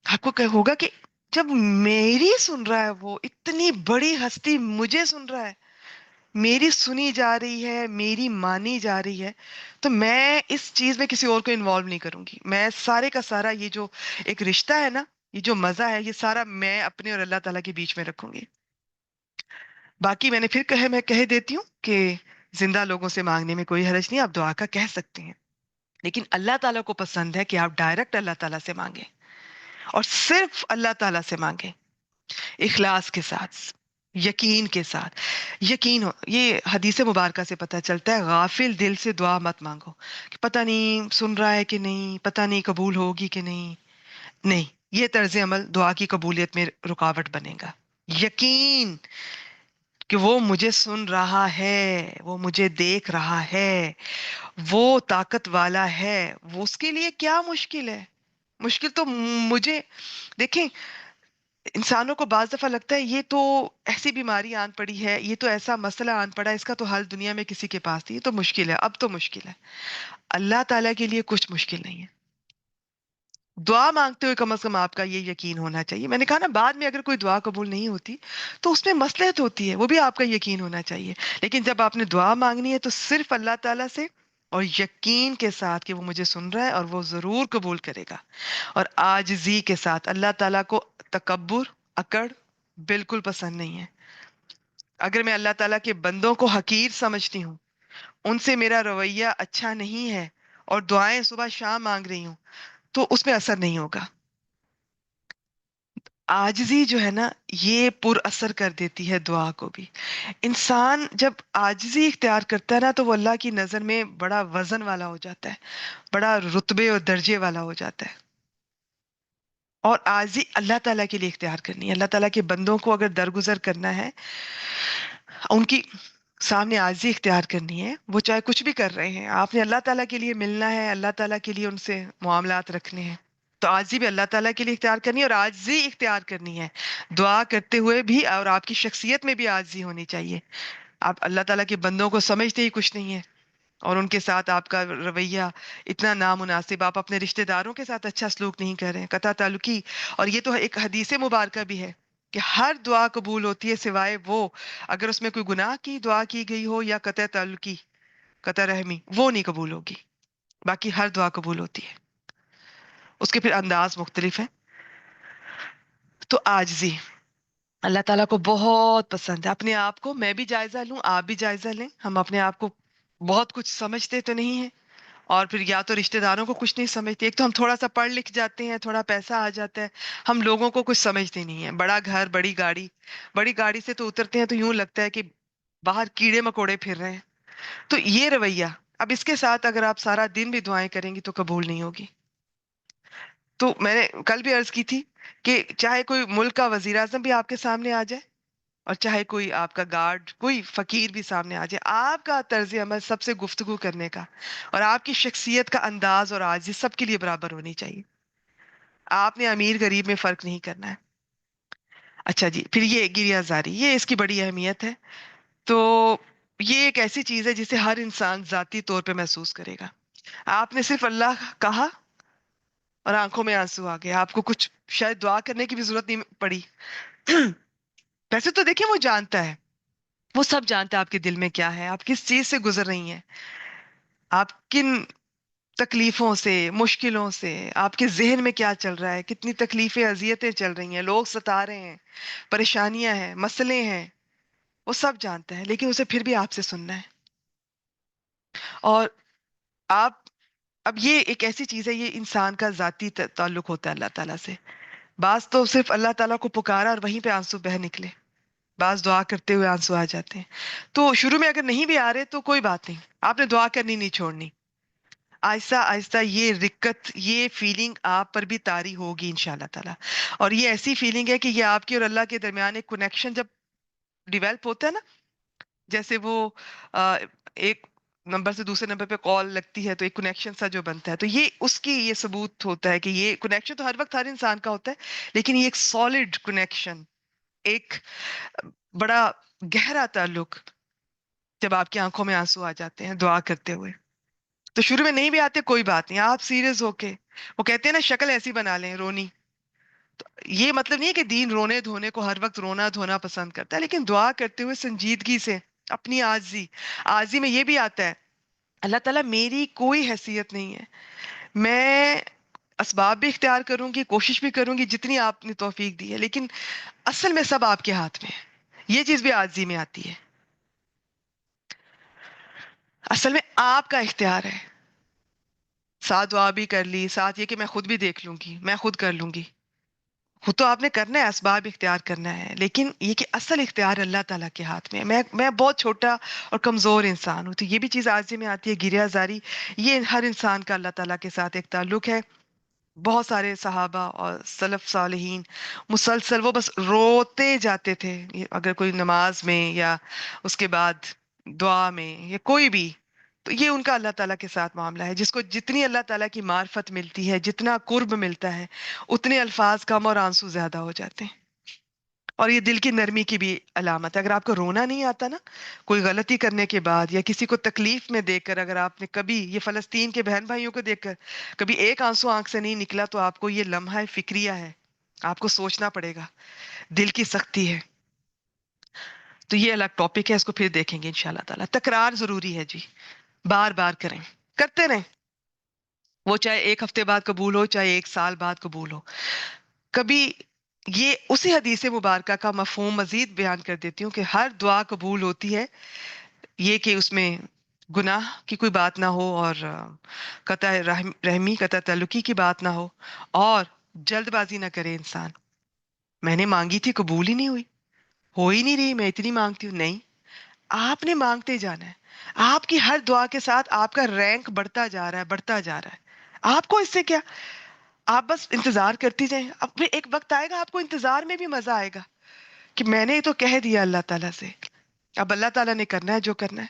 آپ کو ہوگا کہ جب میری سن رہا ہے، وہ اتنی بڑی ہستی مجھے سن رہا ہے، میری سنی جا رہی ہے، میری مانی جا رہی ہے، تو میں اس چیز میں کسی اور کو انوالو نہیں کروں گی، میں سارے کا سارا یہ جو ایک رشتہ ہے نا، یہ جو مزہ ہے، یہ سارا میں اپنے اور اللہ تعالیٰ کے بیچ میں رکھوں گی۔ باقی میں نے پھر میں کہہ دیتی ہوں کہ زندہ لوگوں سے مانگنے میں کوئی حرج نہیں، آپ دعا کا کہہ سکتے ہیں، لیکن اللہ تعالیٰ کو پسند ہے کہ آپ ڈائریکٹ اللہ تعالیٰ سے مانگیں اور صرف اللہ تعالیٰ سے مانگیں، اخلاص کے ساتھ، یقین کے ساتھ۔ یقین ہو، یہ حدیث مبارکہ سے پتہ چلتا ہے، غافل دل سے دعا مت مانگو کہ پتہ نہیں سن رہا ہے کہ نہیں، پتہ نہیں قبول ہوگی کہ نہیں، نہیں، یہ طرز عمل دعا کی قبولیت میں رکاوٹ بنے گا۔ یقین کہ وہ مجھے سن رہا ہے، وہ مجھے دیکھ رہا ہے، وہ طاقت والا ہے، وہ اس کے لیے کیا مشکل ہے؟ مشکل تو مجھے، دیکھیں انسانوں کو بعض دفعہ لگتا ہے یہ تو ایسی بیماری آن پڑی ہے، یہ تو ایسا مسئلہ آن پڑا ہے، اس کا تو حل دنیا میں کسی کے پاس نہیں، یہ تو مشکل ہے، اب تو مشکل ہے۔ اللہ تعالیٰ کے لیے کچھ مشکل نہیں ہے۔ دعا مانگتے ہوئے کم از کم آپ کا یہ یقین ہونا چاہیے. میں نے کہا نا بعد میں اگر کوئی دعا قبول نہیں ہوتی تو اس میں مصلحت ہوتی ہے، وہ بھی آپ کا یقین ہونا چاہیے. لیکن جب آپ نے دعا مانگنی ہے تو صرف اللہ تعالیٰ سے، اور یقین کے ساتھ کہ وہ مجھے سن رہا ہے اور وہ ضرور قبول کرے گا. اور عاجزی کے ساتھ. اللہ تعالیٰ کو تکبر، اکڑ بالکل پسند نہیں ہے. اگر میں اللہ تعالیٰ کے بندوں کو حقیر سمجھتی ہوں، ان سے میرا رویہ اچھا نہیں ہے، اور دعائیں صبح شام مانگ رہی ہوں، تو اس میں اثر نہیں ہوگا. عاجزی جو ہے نا، یہ پر اثر کر دیتی ہے دعا کو بھی. انسان جب عاجزی اختیار کرتا ہے نا تو وہ اللہ کی نظر میں بڑا وزن والا ہو جاتا ہے، بڑا رتبے اور درجے والا ہو جاتا ہے. اور عاجزی اللہ تعالیٰ کے لیے اختیار کرنی ہے. اللہ تعالیٰ کے بندوں کو اگر درگزر کرنا ہے، ان کی سامنے عاجزی اختیار کرنی ہے، وہ چاہے کچھ بھی کر رہے ہیں، آپ نے اللہ تعالیٰ کے لیے ملنا ہے، اللہ تعالیٰ کے لیے ان سے معاملات رکھنے ہیں، تو عاجزی بھی اللہ تعالیٰ کے لیے اختیار کرنی ہے. اور عاجزی اختیار کرنی ہے دعا کرتے ہوئے بھی، اور آپ کی شخصیت میں بھی عاجزی ہونی چاہیے. آپ اللہ تعالیٰ کے بندوں کو سمجھتے ہی کچھ نہیں ہے، اور ان کے ساتھ آپ کا رویہ اتنا نامناسب، آپ اپنے رشتہ داروں کے ساتھ اچھا سلوک نہیں کر رہے ہیں، قطع تعلقی. اور یہ تو ایک حدیث مبارکہ بھی ہے کہ ہر دعا قبول ہوتی ہے سوائے وہ اگر اس میں کوئی گناہ کی دعا کی گئی ہو یا قطع تعلقی، قطع رحمی، وہ نہیں قبول ہوگی. باقی ہر دعا قبول ہوتی ہے. اس کے پھر انداز مختلف ہیں. تو عاجزی اللہ تعالیٰ کو بہت پسند ہے. اپنے آپ کو میں بھی جائزہ لوں، آپ بھی جائزہ لیں. ہم اپنے آپ کو بہت کچھ سمجھتے تو نہیں ہیں، اور پھر یا تو رشتہ داروں کو کچھ نہیں سمجھتے. ایک تو ہم تھوڑا سا پڑھ لکھ جاتے ہیں، تھوڑا پیسہ آ جاتا ہے، ہم لوگوں کو کچھ سمجھتے نہیں ہیں. بڑا گھر، بڑی گاڑی، بڑی گاڑی سے تو اترتے ہیں تو یوں لگتا ہے کہ باہر کیڑے مکوڑے پھر رہے ہیں. تو یہ رویہ، اب اس کے ساتھ اگر آپ سارا دن بھی دعائیں کریں گی تو قبول نہیں ہوگی. تو میں نے کل بھی عرض کی تھی کہ چاہے کوئی ملک کا وزیر اعظم بھی آپ کے سامنے آ جائے، اور چاہے کوئی آپ کا گارڈ، کوئی فقیر بھی سامنے آ جائے، آپ کا طرز عمل سب سے گفتگو کرنے کا اور آپ کی شخصیت کا انداز اور عاجزی سب کے لیے برابر ہونی چاہیے. آپ نے امیر غریب میں فرق نہیں کرنا ہے. اچھا جی، پھر یہ گریہ زاری، یہ اس کی بڑی اہمیت ہے. تو یہ ایک ایسی چیز ہے جسے ہر انسان ذاتی طور پہ محسوس کرے گا. آپ نے صرف اللہ کہا اور آنکھوں میں آنسو آ گئے، آپ کو کچھ شاید دعا کرنے کی بھی ضرورت نہیں پڑی. ویسے تو دیکھیں وہ جانتا ہے، وہ سب جانتا ہے آپ کے دل میں کیا ہے، آپ کس چیز سے گزر رہی ہیں، آپ کن تکلیفوں سے، مشکلوں سے، آپ کے ذہن میں کیا چل رہا ہے، کتنی تکلیفیں، اذیتیں چل رہی ہیں، لوگ ستا رہے ہیں، پریشانیاں ہیں، مسئلے ہیں. وہ سب جانتا ہے، لیکن اسے پھر بھی آپ سے سننا ہے. اور آپ، اب یہ ایک ایسی چیز ہے، یہ انسان کا ذاتی تعلق ہوتا ہے اللہ تعالیٰ سے. بعض تو صرف اللہ تعالیٰ کو پکارا اور وہیں پہ آنسو بہہ نکلے، بعض دعا کرتے ہوئے آنسو آ جاتے ہیں. تو شروع میں اگر نہیں بھی آ رہے تو کوئی بات نہیں، آپ نے دعا کرنی نہیں چھوڑنی. آہستہ آہستہ یہ رکت، یہ فیلنگ آپ پر بھی طاری ہوگی انشاءاللہ تعالیٰ. اور یہ ایسی فیلنگ ہے کہ یہ آپ کی اور اللہ کے درمیان ایک کنیکشن جب ڈیویلپ ہوتا ہے نا، جیسے وہ ایک نمبر سے دوسرے نمبر پہ کال لگتی ہے تو ایک کنیکشن سا جو بنتا ہے، تو یہ اس کی یہ ثبوت ہوتا ہے کہ یہ کنیکشن تو ہر وقت ہر انسان کا ہوتا ہے، لیکن یہ ایک سالڈ کنیکشن، ایک بڑا گہرا تعلق، جب آپ کی آنکھوں میں آنسو آ جاتے ہیں دعا کرتے ہوئے. تو شروع میں نہیں بھی آتے کوئی بات نہیں، آپ سیریس ہو کے، وہ کہتے ہیں نا شکل ایسی بنا لیں رونی. تو یہ مطلب نہیں ہے کہ دین رونے دھونے کو ہر وقت رونا دھونا پسند کرتا ہے، لیکن دعا کرتے ہوئے سنجیدگی سے اپنی عاجزی، عاجزی میں یہ بھی آتا ہے اللہ تعالیٰ میری کوئی حیثیت نہیں ہے، میں اسباب بھی اختیار کروں گی، کوشش بھی کروں گی جتنی آپ نے توفیق دی ہے، لیکن اصل میں سب آپ کے ہاتھ میں ہے. یہ چیز بھی عاجزی میں آتی ہے. اصل میں آپ کا اختیار ہے. ساتھ دعا بھی کر لی، ساتھ یہ کہ میں خود بھی دیکھ لوں گی، میں خود کر لوں گی. خود تو آپ نے کرنا ہے، اسباب اختیار کرنا ہے، لیکن یہ کہ اصل اختیار اللہ تعالیٰ کے ہاتھ میں ہے. میں بہت چھوٹا اور کمزور انسان ہوں، تو یہ بھی چیز عاجزی میں آتی ہے. گریہ زاری، یہ ہر انسان کا اللہ تعالیٰ کے ساتھ ایک تعلق ہے. بہت سارے صحابہ اور سلف صالحین مسلسل وہ بس روتے جاتے تھے، اگر کوئی نماز میں یا اس کے بعد دعا میں یا کوئی بھی. تو یہ ان کا اللہ تعالیٰ کے ساتھ معاملہ ہے. جس کو جتنی اللہ تعالیٰ کی معرفت ملتی ہے، جتنا قرب ملتا ہے، اتنے الفاظ کم اور آنسو زیادہ ہو جاتے ہیں. اور یہ دل کی نرمی کی بھی علامت ہے. اگر آپ کو رونا نہیں آتا نا کوئی غلطی کرنے کے بعد یا کسی کو تکلیف میں دیکھ کر، اگر آپ نے کبھی یہ فلسطین کے بہن بھائیوں کو دیکھ کر کبھی ایک آنسو آنکھ سے نہیں نکلا، تو آپ کو یہ لمحہ فکریہ ہے، آپ کو سوچنا پڑے گا. دل کی سختی ہے. تو یہ الگ ٹاپک ہے، اس کو پھر دیکھیں گے انشاءاللہ تعالیٰ. تکرار ضروری ہے جی، بار بار کریں، کرتے رہیں. وہ چاہے ایک ہفتے بعد قبول ہو، چاہے ایک سال بعد قبول ہو. کبھی یہ اسی حدیث مبارکہ کا مفہوم مزید بیان کر دیتی ہوں کہ ہر دعا قبول ہوتی ہے یہ کہ اس میں گناہ کی کوئی بات نہ ہو، اور قطع رحمی، قطع تعلقی کی بات نہ ہو، اور جلد بازی نہ کرے انسان. میں نے مانگی تھی قبول ہی نہیں ہوئی، ہو ہی نہیں رہی، میں اتنی مانگتی ہوں. نہیں، آپ نے مانگتے جانا ہے. آپ کی ہر دعا کے ساتھ آپ کا رینک بڑھتا جا رہا ہے، بڑھتا جا رہا ہے. آپ کو اس سے کیا؟ آپ بس انتظار کرتی جائیں. اب پھر ایک وقت آئے گا آپ کو انتظار میں بھی مزہ آئے گا کہ میں نے تو کہہ دیا اللہ تعالیٰ سے، اب اللہ تعالیٰ نے کرنا ہے جو کرنا ہے.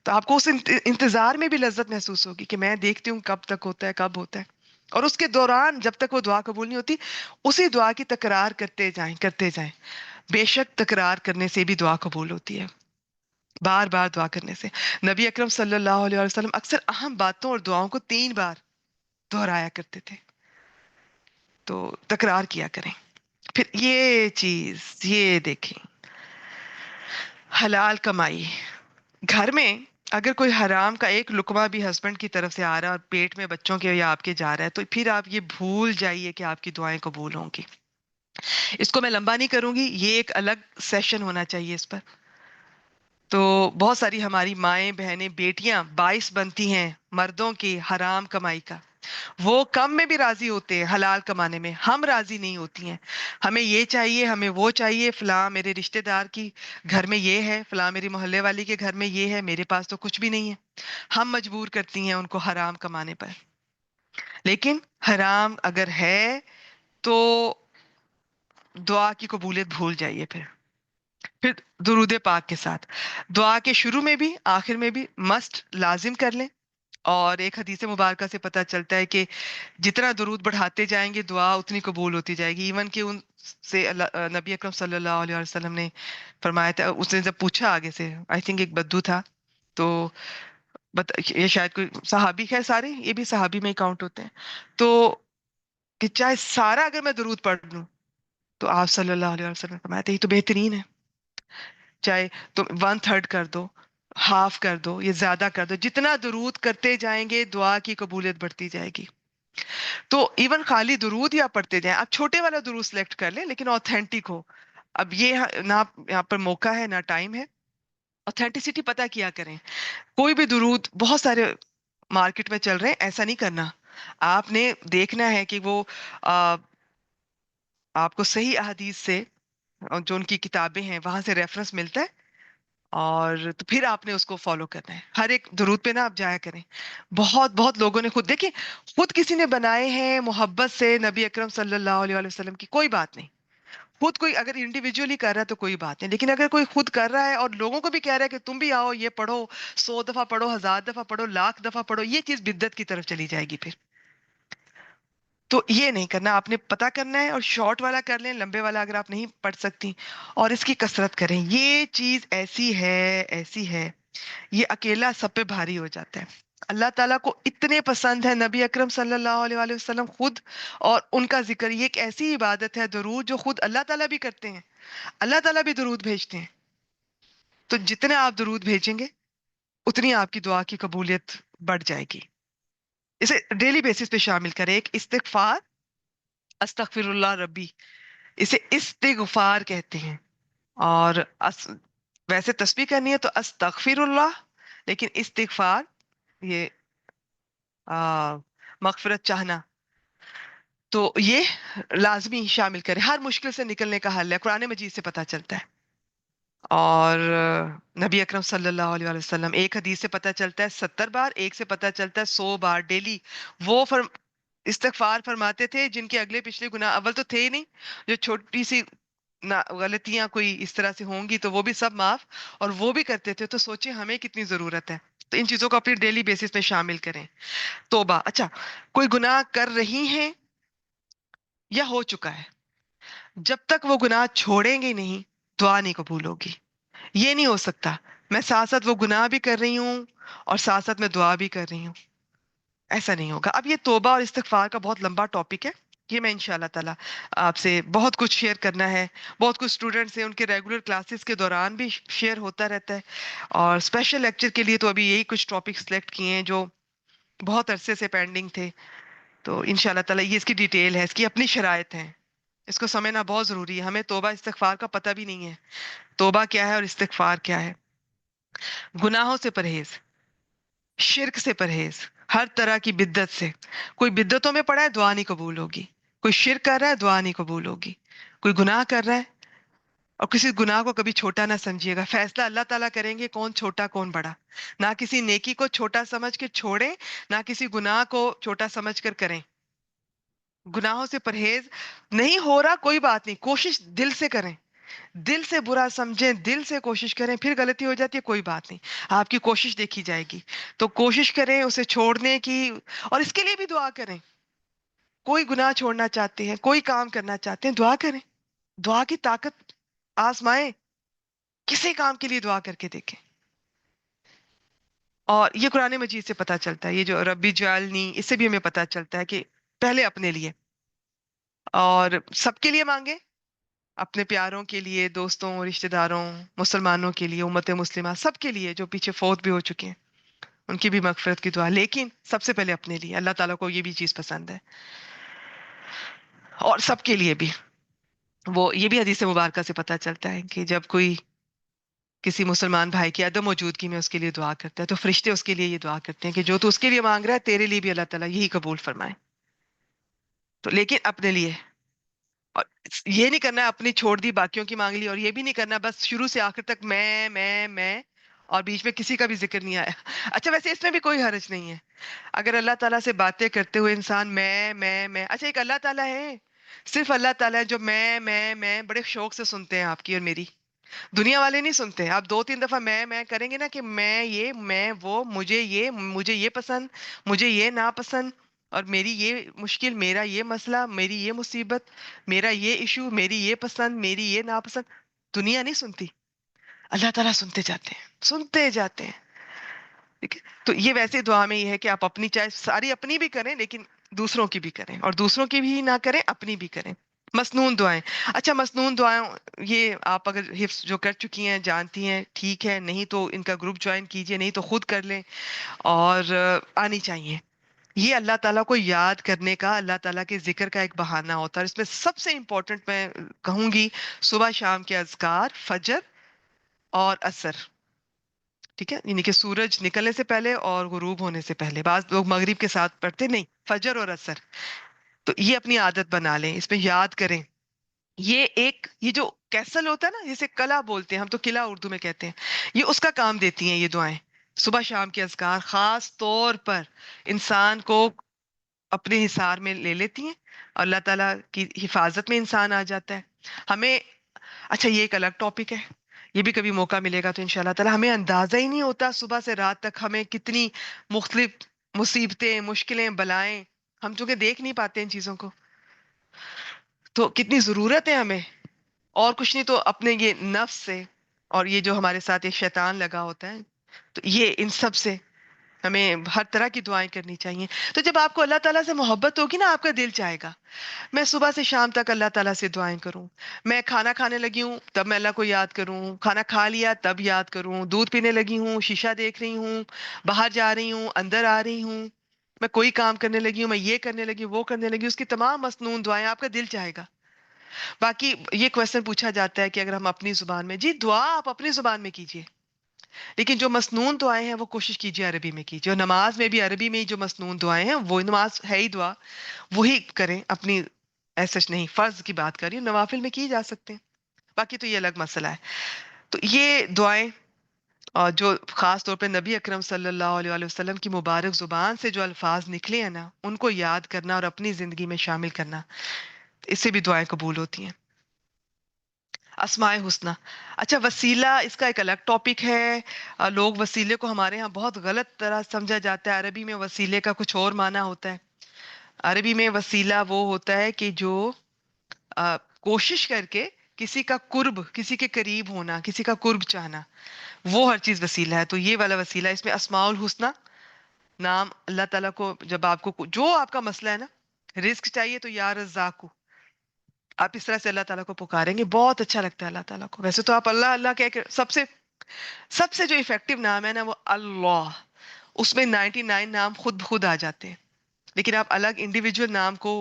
تو آپ کو اس انتظار میں بھی لذت محسوس ہوگی کہ میں دیکھتی ہوں کب تک ہوتا ہے، کب ہوتا ہے. اور اس کے دوران جب تک وہ دعا قبول نہیں ہوتی، اسی دعا کی تکرار کرتے جائیں، کرتے جائیں. بے شک تکرار کرنے سے بھی دعا قبول ہوتی ہے، بار بار دعا کرنے سے. نبی اکرم صلی اللہ علیہ وسلم اکثر اہم باتوں اور دعاؤں کو 3 بار دہرایا کرتے تھے. تو تکرار کیا کریں. پھر یہ چیز یہ دیکھیں، حلال کمائی. گھر میں اگر کوئی حرام کا ایک لقمہ بھی ہسبینڈ کی طرف سے آ رہا ہے اور پیٹ میں بچوں کے یا آپ کے جا رہا ہے، تو پھر آپ یہ بھول جائیے کہ آپ کی دعائیں قبول ہوں گی. اس کو میں لمبا نہیں کروں گی، یہ ایک الگ سیشن ہونا چاہیے اس پر. تو بہت ساری ہماری مائیں، بہنیں، بیٹیاں باعث بنتی ہیں مردوں کی حرام کمائی کا. وہ کم میں بھی راضی ہوتے ہیں، حلال کمانے میں ہم راضی نہیں ہوتی ہیں. ہمیں یہ چاہیے، ہمیں وہ چاہیے، فلاں میرے رشتہ دار کی گھر میں یہ ہے، فلاں میری محلے والی کے گھر میں یہ ہے، میرے پاس تو کچھ بھی نہیں ہے. ہم مجبور کرتی ہیں ان کو حرام کمانے پر. لیکن حرام اگر ہے تو دعا کی قبولیت بھول جائیے. پھر درود پاک کے ساتھ دعا کے شروع میں بھی آخر میں بھی مسٹ لازم کر لیں. اور ایک حدیث مبارکہ سے پتہ چلتا ہے کہ جتنا درود بڑھاتے جائیں گے دعا اتنی قبول ہوتی جائے گی. ایون کہ ان سے نبی اکرم صلی اللہ علیہ وسلم نے فرمایا تھا، اس نے جب پوچھا آگے سے، آئی تھنک ایک بدو تھا، تو یہ شاید کوئی صحابی ہے، سارے یہ بھی صحابی میں کاؤنٹ ہوتے ہیں، تو کہ چاہے سارا اگر میں درود پڑھ لوں، تو آپ صلی اللہ علیہ وسلم نے فرمایا تھا یہ تو بہترین ہے. چاہے تم 1/3 کر دو، ہاف کر دو، یہ زیادہ کر دو، جتنا درود کرتے جائیں گے دعا کی قبولیت بڑھتی جائے گی. تو ایون خالی درود یا پڑھتے جائیں. آپ چھوٹے والا درود سلیکٹ کر لیں لیکن آتھینٹک ہو. اب یہ نہ یہاں پر موقع ہے نہ ٹائم ہے. آتھینٹسٹی پتہ کیا کریں. کوئی بھی درود، بہت سارے مارکیٹ میں چل رہے ہیں، ایسا نہیں کرنا. آپ نے دیکھنا ہے کہ وہ آپ کو صحیح احادیث سے، جو ان کی کتابیں ہیں وہاں سے ریفرنس ملتا ہے، اور تو پھر آپ نے اس کو فالو کرنا ہے. ہر ایک درود پہ نا آپ جایا کریں. بہت بہت لوگوں نے خود دیکھیں، خود کسی نے بنائے ہیں محبت سے نبی اکرم صلی اللہ علیہ وسلم کی، کوئی بات نہیں. خود کوئی اگر انڈیویجولی کر رہا ہے تو کوئی بات نہیں، لیکن اگر کوئی خود کر رہا ہے اور لوگوں کو بھی کہہ رہا ہے کہ تم بھی آؤ یہ پڑھو، 100 دفعہ پڑھو، 1000 دفعہ پڑھو، 1,00,000 دفعہ پڑھو، یہ چیز بدعت کی طرف چلی جائے گی. پھر تو یہ نہیں کرنا. آپ نے پتہ کرنا ہے، اور شارٹ والا کر لیں، لمبے والا اگر آپ نہیں پڑھ سکتی، اور اس کی کثرت کریں. یہ چیز ایسی ہے، ایسی ہے، یہ اکیلا سب پہ بھاری ہو جاتا ہے. اللہ تعالیٰ کو اتنے پسند ہے نبی اکرم صلی اللہ علیہ وآلہ وسلم خود، اور ان کا ذکر. یہ ایک ایسی عبادت ہے درود جو خود اللہ تعالیٰ بھی کرتے ہیں، اللہ تعالیٰ بھی درود بھیجتے ہیں. تو جتنے آپ درود بھیجیں گے اتنی آپ کی دعا کی قبولیت بڑھ جائے گی. اسے ڈیلی بیسس پہ شامل کریں. ایک استغفار، استغفر اللہ ربی، اسے استغفار کہتے ہیں. اور ویسے تسبیح کرنی ہے تو استغفر اللہ، لیکن استغفار یہ مغفرت چاہنا، تو یہ لازمی شامل کرے. ہر مشکل سے نکلنے کا حل ہے، قرآن مجید سے پتہ چلتا ہے. اور نبی اکرم صلی اللہ علیہ وسلم، ایک حدیث سے پتہ چلتا ہے 70 بار، ایک سے پتہ چلتا ہے 100 بار ڈیلی وہ استغفار فرماتے تھے جن کے اگلے پچھلے گناہ اول تو تھے ہی نہیں. جو چھوٹی سی غلطیاں کوئی اس طرح سے ہوں گی تو وہ بھی سب معاف، اور وہ بھی کرتے تھے. تو سوچیں ہمیں کتنی ضرورت ہے. تو ان چیزوں کو اپنی ڈیلی بیسس میں شامل کریں. توبہ. اچھا، کوئی گناہ کر رہی ہیں یا ہو چکا ہے، جب تک وہ گناہ چھوڑیں گے نہیں دعا نہیں قبول ہوگی. یہ نہیں ہو سکتا میں ساتھ ساتھ وہ گناہ بھی کر رہی ہوں اور ساتھ ساتھ میں دعا بھی کر رہی ہوں. ایسا نہیں ہوگا. اب یہ توبہ اور استغفار کا بہت لمبا ٹاپک ہے. یہ میں انشاءاللہ تعالیٰ آپ سے بہت کچھ شیئر کرنا ہے. بہت کچھ اسٹوڈنٹس ہیں ان کے ریگولر کلاسز کے دوران بھی شیئر ہوتا رہتا ہے. اور اسپیشل لیکچر کے لیے تو ابھی یہی کچھ ٹاپک سلیکٹ کیے ہیں جو بہت عرصے سے پینڈنگ تھے. تو انشاءاللہ تعالیٰ یہ اس کی ڈیٹیل ہے, اس کی اپنی شرائط ہیں. اس کو سمجھنا بہت ضروری ہے. ہمیں توبہ استغفار کا پتہ بھی نہیں ہے. توبہ کیا ہے اور استغفار کیا ہے. گناہوں سے پرہیز, شرک سے پرہیز, ہر طرح کی بدعت سے. کوئی بدعتوں میں پڑا ہے دعا نہیں قبول ہوگی. کوئی شرک کر رہا ہے دعا نہیں قبول ہوگی. کوئی گناہ کر رہا ہے, اور کسی گناہ کو کبھی چھوٹا نہ سمجھیے گا. فیصلہ اللہ تعالیٰ کریں گے کون چھوٹا کون بڑا. نہ کسی نیکی کو چھوٹا سمجھ کے چھوڑیں, نہ کسی گناہ کو چھوٹا سمجھ کر کریں. گناہوں سے پرہیز نہیں ہو رہا کوئی بات نہیں, کوشش دل سے کریں. دل سے برا سمجھیں, دل سے کوشش کریں, پھر غلطی ہو جاتی ہے کوئی بات نہیں, آپ کی کوشش دیکھی جائے گی. تو کوشش کریں اسے چھوڑنے کی, اور اس کے لیے بھی دعا کریں. کوئی گناہ چھوڑنا چاہتے ہیں, کوئی کام کرنا چاہتے ہیں, دعا کریں. دعا کی طاقت آزمائیں, کسی کام کے لیے دعا کر کے دیکھیں. اور یہ قرآن مجید سے پتا چلتا ہے. یہ جو ربی جعلنی, اس سے بھی ہمیں پتا چلتا ہے کہ پہلے اپنے لیے, اور سب کے لیے مانگے. اپنے پیاروں کے لیے, دوستوں, رشتہ داروں, مسلمانوں کے لیے, امت مسلمہ سب کے لیے جو پیچھے فوت بھی ہو چکے ہیں, ان کی بھی مغفرت کی دعا. لیکن سب سے پہلے اپنے لیے. اللہ تعالیٰ کو یہ بھی چیز پسند ہے. اور سب کے لیے بھی. وہ یہ بھی حدیث مبارکہ سے پتہ چلتا ہے کہ جب کوئی کسی مسلمان بھائی کی عدم موجودگی میں اس کے لیے دعا کرتا ہے تو فرشتے اس کے لیے یہ دعا کرتے ہیں کہ جو تو اس کے لیے مانگ رہا ہے تیرے لیے بھی اللہ تعالیٰ یہی قبول فرمائے. تو لیکن اپنے لیے. اور یہ نہیں کرنا اپنی چھوڑ دی باقیوں کی مانگ لی, اور یہ بھی نہیں کرنا بس شروع سے آخر تک میں, اور بیچ میں کسی کا بھی ذکر نہیں آیا. اچھا ویسے اس میں بھی کوئی حرج نہیں ہے اگر اللہ تعالیٰ سے باتیں کرتے ہوئے انسان میں. اچھا ایک اللہ تعالیٰ ہے, صرف اللہ تعالیٰ ہے جو میں بڑے شوق سے سنتے ہیں آپ کی اور میری. دنیا والے نہیں سنتے. آپ دو تین دفعہ میں کریں گے نا کہ میں یہ, میں وہ, مجھے یہ پسند, مجھے یہ ناپسند, اور میری یہ مشکل, میرا یہ مسئلہ, میری یہ مصیبت, میرا یہ ایشو, میری یہ پسند, میری یہ ناپسند. دنیا نہیں سنتی, اللہ تعالیٰ سنتے جاتے ہیں, سنتے جاتے ہیں. ٹھیک ہے. تو یہ ویسے دعا میں یہ ہے کہ آپ اپنی چاہے ساری اپنی بھی کریں لیکن دوسروں کی بھی کریں, اور دوسروں کی بھی نہ کریں اپنی بھی کریں. مسنون دعائیں. اچھا مسنون دعائیں یہ آپ اگر حفظ جو کر چکی ہیں جانتی ہیں ٹھیک ہے, نہیں تو ان کا گروپ جوائن کیجئے, نہیں تو خود کر لیں, اور آنی چاہیے. یہ اللہ تعالیٰ کو یاد کرنے کا, اللہ تعالیٰ کے ذکر کا ایک بہانہ ہوتا ہے. اس میں سب سے امپورٹنٹ میں کہوں گی صبح شام کے اذکار, فجر اور عصر. ٹھیک ہے, یعنی کہ سورج نکلنے سے پہلے اور غروب ہونے سے پہلے. بعض لوگ مغرب کے ساتھ پڑھتے, نہیں, فجر اور عصر. تو یہ اپنی عادت بنا لیں, اس میں یاد کریں. یہ جو کیسل ہوتا ہے نا, جسے کلا بولتے ہیں ہم, تو قلعہ اردو میں کہتے ہیں, یہ اس کا کام دیتی ہیں یہ دعائیں. صبح شام کے اذکار خاص طور پر انسان کو اپنے حصار میں لے لیتی ہیں, اور اللہ تعالیٰ کی حفاظت میں انسان آ جاتا ہے. ہمیں, اچھا یہ ایک الگ ٹاپک ہے, یہ بھی کبھی موقع ملے گا تو انشاءاللہ تعالیٰ. ہمیں اندازہ ہی نہیں ہوتا صبح سے رات تک ہمیں کتنی مختلف مصیبتیں, مشکلیں, بلائیں, ہم چونکہ دیکھ نہیں پاتے ان چیزوں کو, تو کتنی ضرورت ہے ہمیں. اور کچھ نہیں تو اپنے یہ نفس سے, اور یہ جو ہمارے ساتھ ایک شیطان لگا ہوتا ہے, تو یہ ان سب سے ہمیں ہر طرح کی دعائیں کرنی چاہیے. تو جب آپ کو اللہ تعالیٰ سے محبت ہوگی نا, آپ کا دل چاہے گا میں صبح سے شام تک اللہ تعالیٰ سے دعائیں کروں. میں کھانا کھانے لگی ہوں تب میں اللہ کو یاد کروں, کھانا کھا لیا تب یاد کروں, دودھ پینے لگی ہوں, شیشہ دیکھ رہی ہوں, باہر جا رہی ہوں, اندر آ رہی ہوں, میں کوئی کام کرنے لگی ہوں, میں یہ کرنے لگی, وہ کرنے لگی, اس کی تمام مسنون دعائیں آپ کا دل چاہے گا. باقی یہ کویسچن پوچھا جاتا ہے کہ اگر ہم اپنی زبان میں, جی دعا آپ اپنی زبان میں کیجئے, لیکن جو مسنون دعائیں ہیں وہ کوشش کیجئے عربی میں کیجئے. اور نماز میں بھی عربی میں ہی جو مسنون دعائیں ہیں, وہ نماز ہے ہی دعا, وہی کریں اپنی. ایسا نہیں, فرض کی بات کر رہی ہوں, نوافل میں کی جا سکتے ہیں, باقی تو یہ الگ مسئلہ ہے. تو یہ دعائیں, اور جو خاص طور پہ نبی اکرم صلی اللہ علیہ وآلہ وسلم کی مبارک زبان سے جو الفاظ نکلے ہیں نا, ان کو یاد کرنا اور اپنی زندگی میں شامل کرنا, اس سے بھی دعائیں قبول ہوتی ہیں. اسماء حسنہ. اچھا وسیلہ اس کا ایک الگ ٹاپک ہے. لوگ وسیلے کو ہمارے ہاں بہت غلط طرح سمجھا جاتا ہے. عربی میں وسیلے کا کچھ اور معنی ہوتا ہے. عربی میں وسیلہ وہ ہوتا ہے کہ جو کوشش کر کے کسی کا قرب، کسی کے قریب ہونا، کسی کا قرب چاہنا، وہ ہر چیز وسیلہ ہے. تو یہ والا وسیلہ، اس میں اسماء الحسنہ نام اللہ تعالیٰ کو، جب آپ کو جو آپ کا مسئلہ ہے نا، رزق چاہیے تو یا رزاقو، آپ اس طرح سے اللہ تعالیٰ کو پکاریں گے، بہت اچھا لگتا ہے اللہ تعالیٰ کو. ویسے تو آپ اللہ اللہ کہہ کے سب سے جو افیکٹو نام ہے نا وہ اللہ، اس میں 99 نام خود بخود آ جاتے ہیں. لیکن آپ الگ انڈیویجول نام کو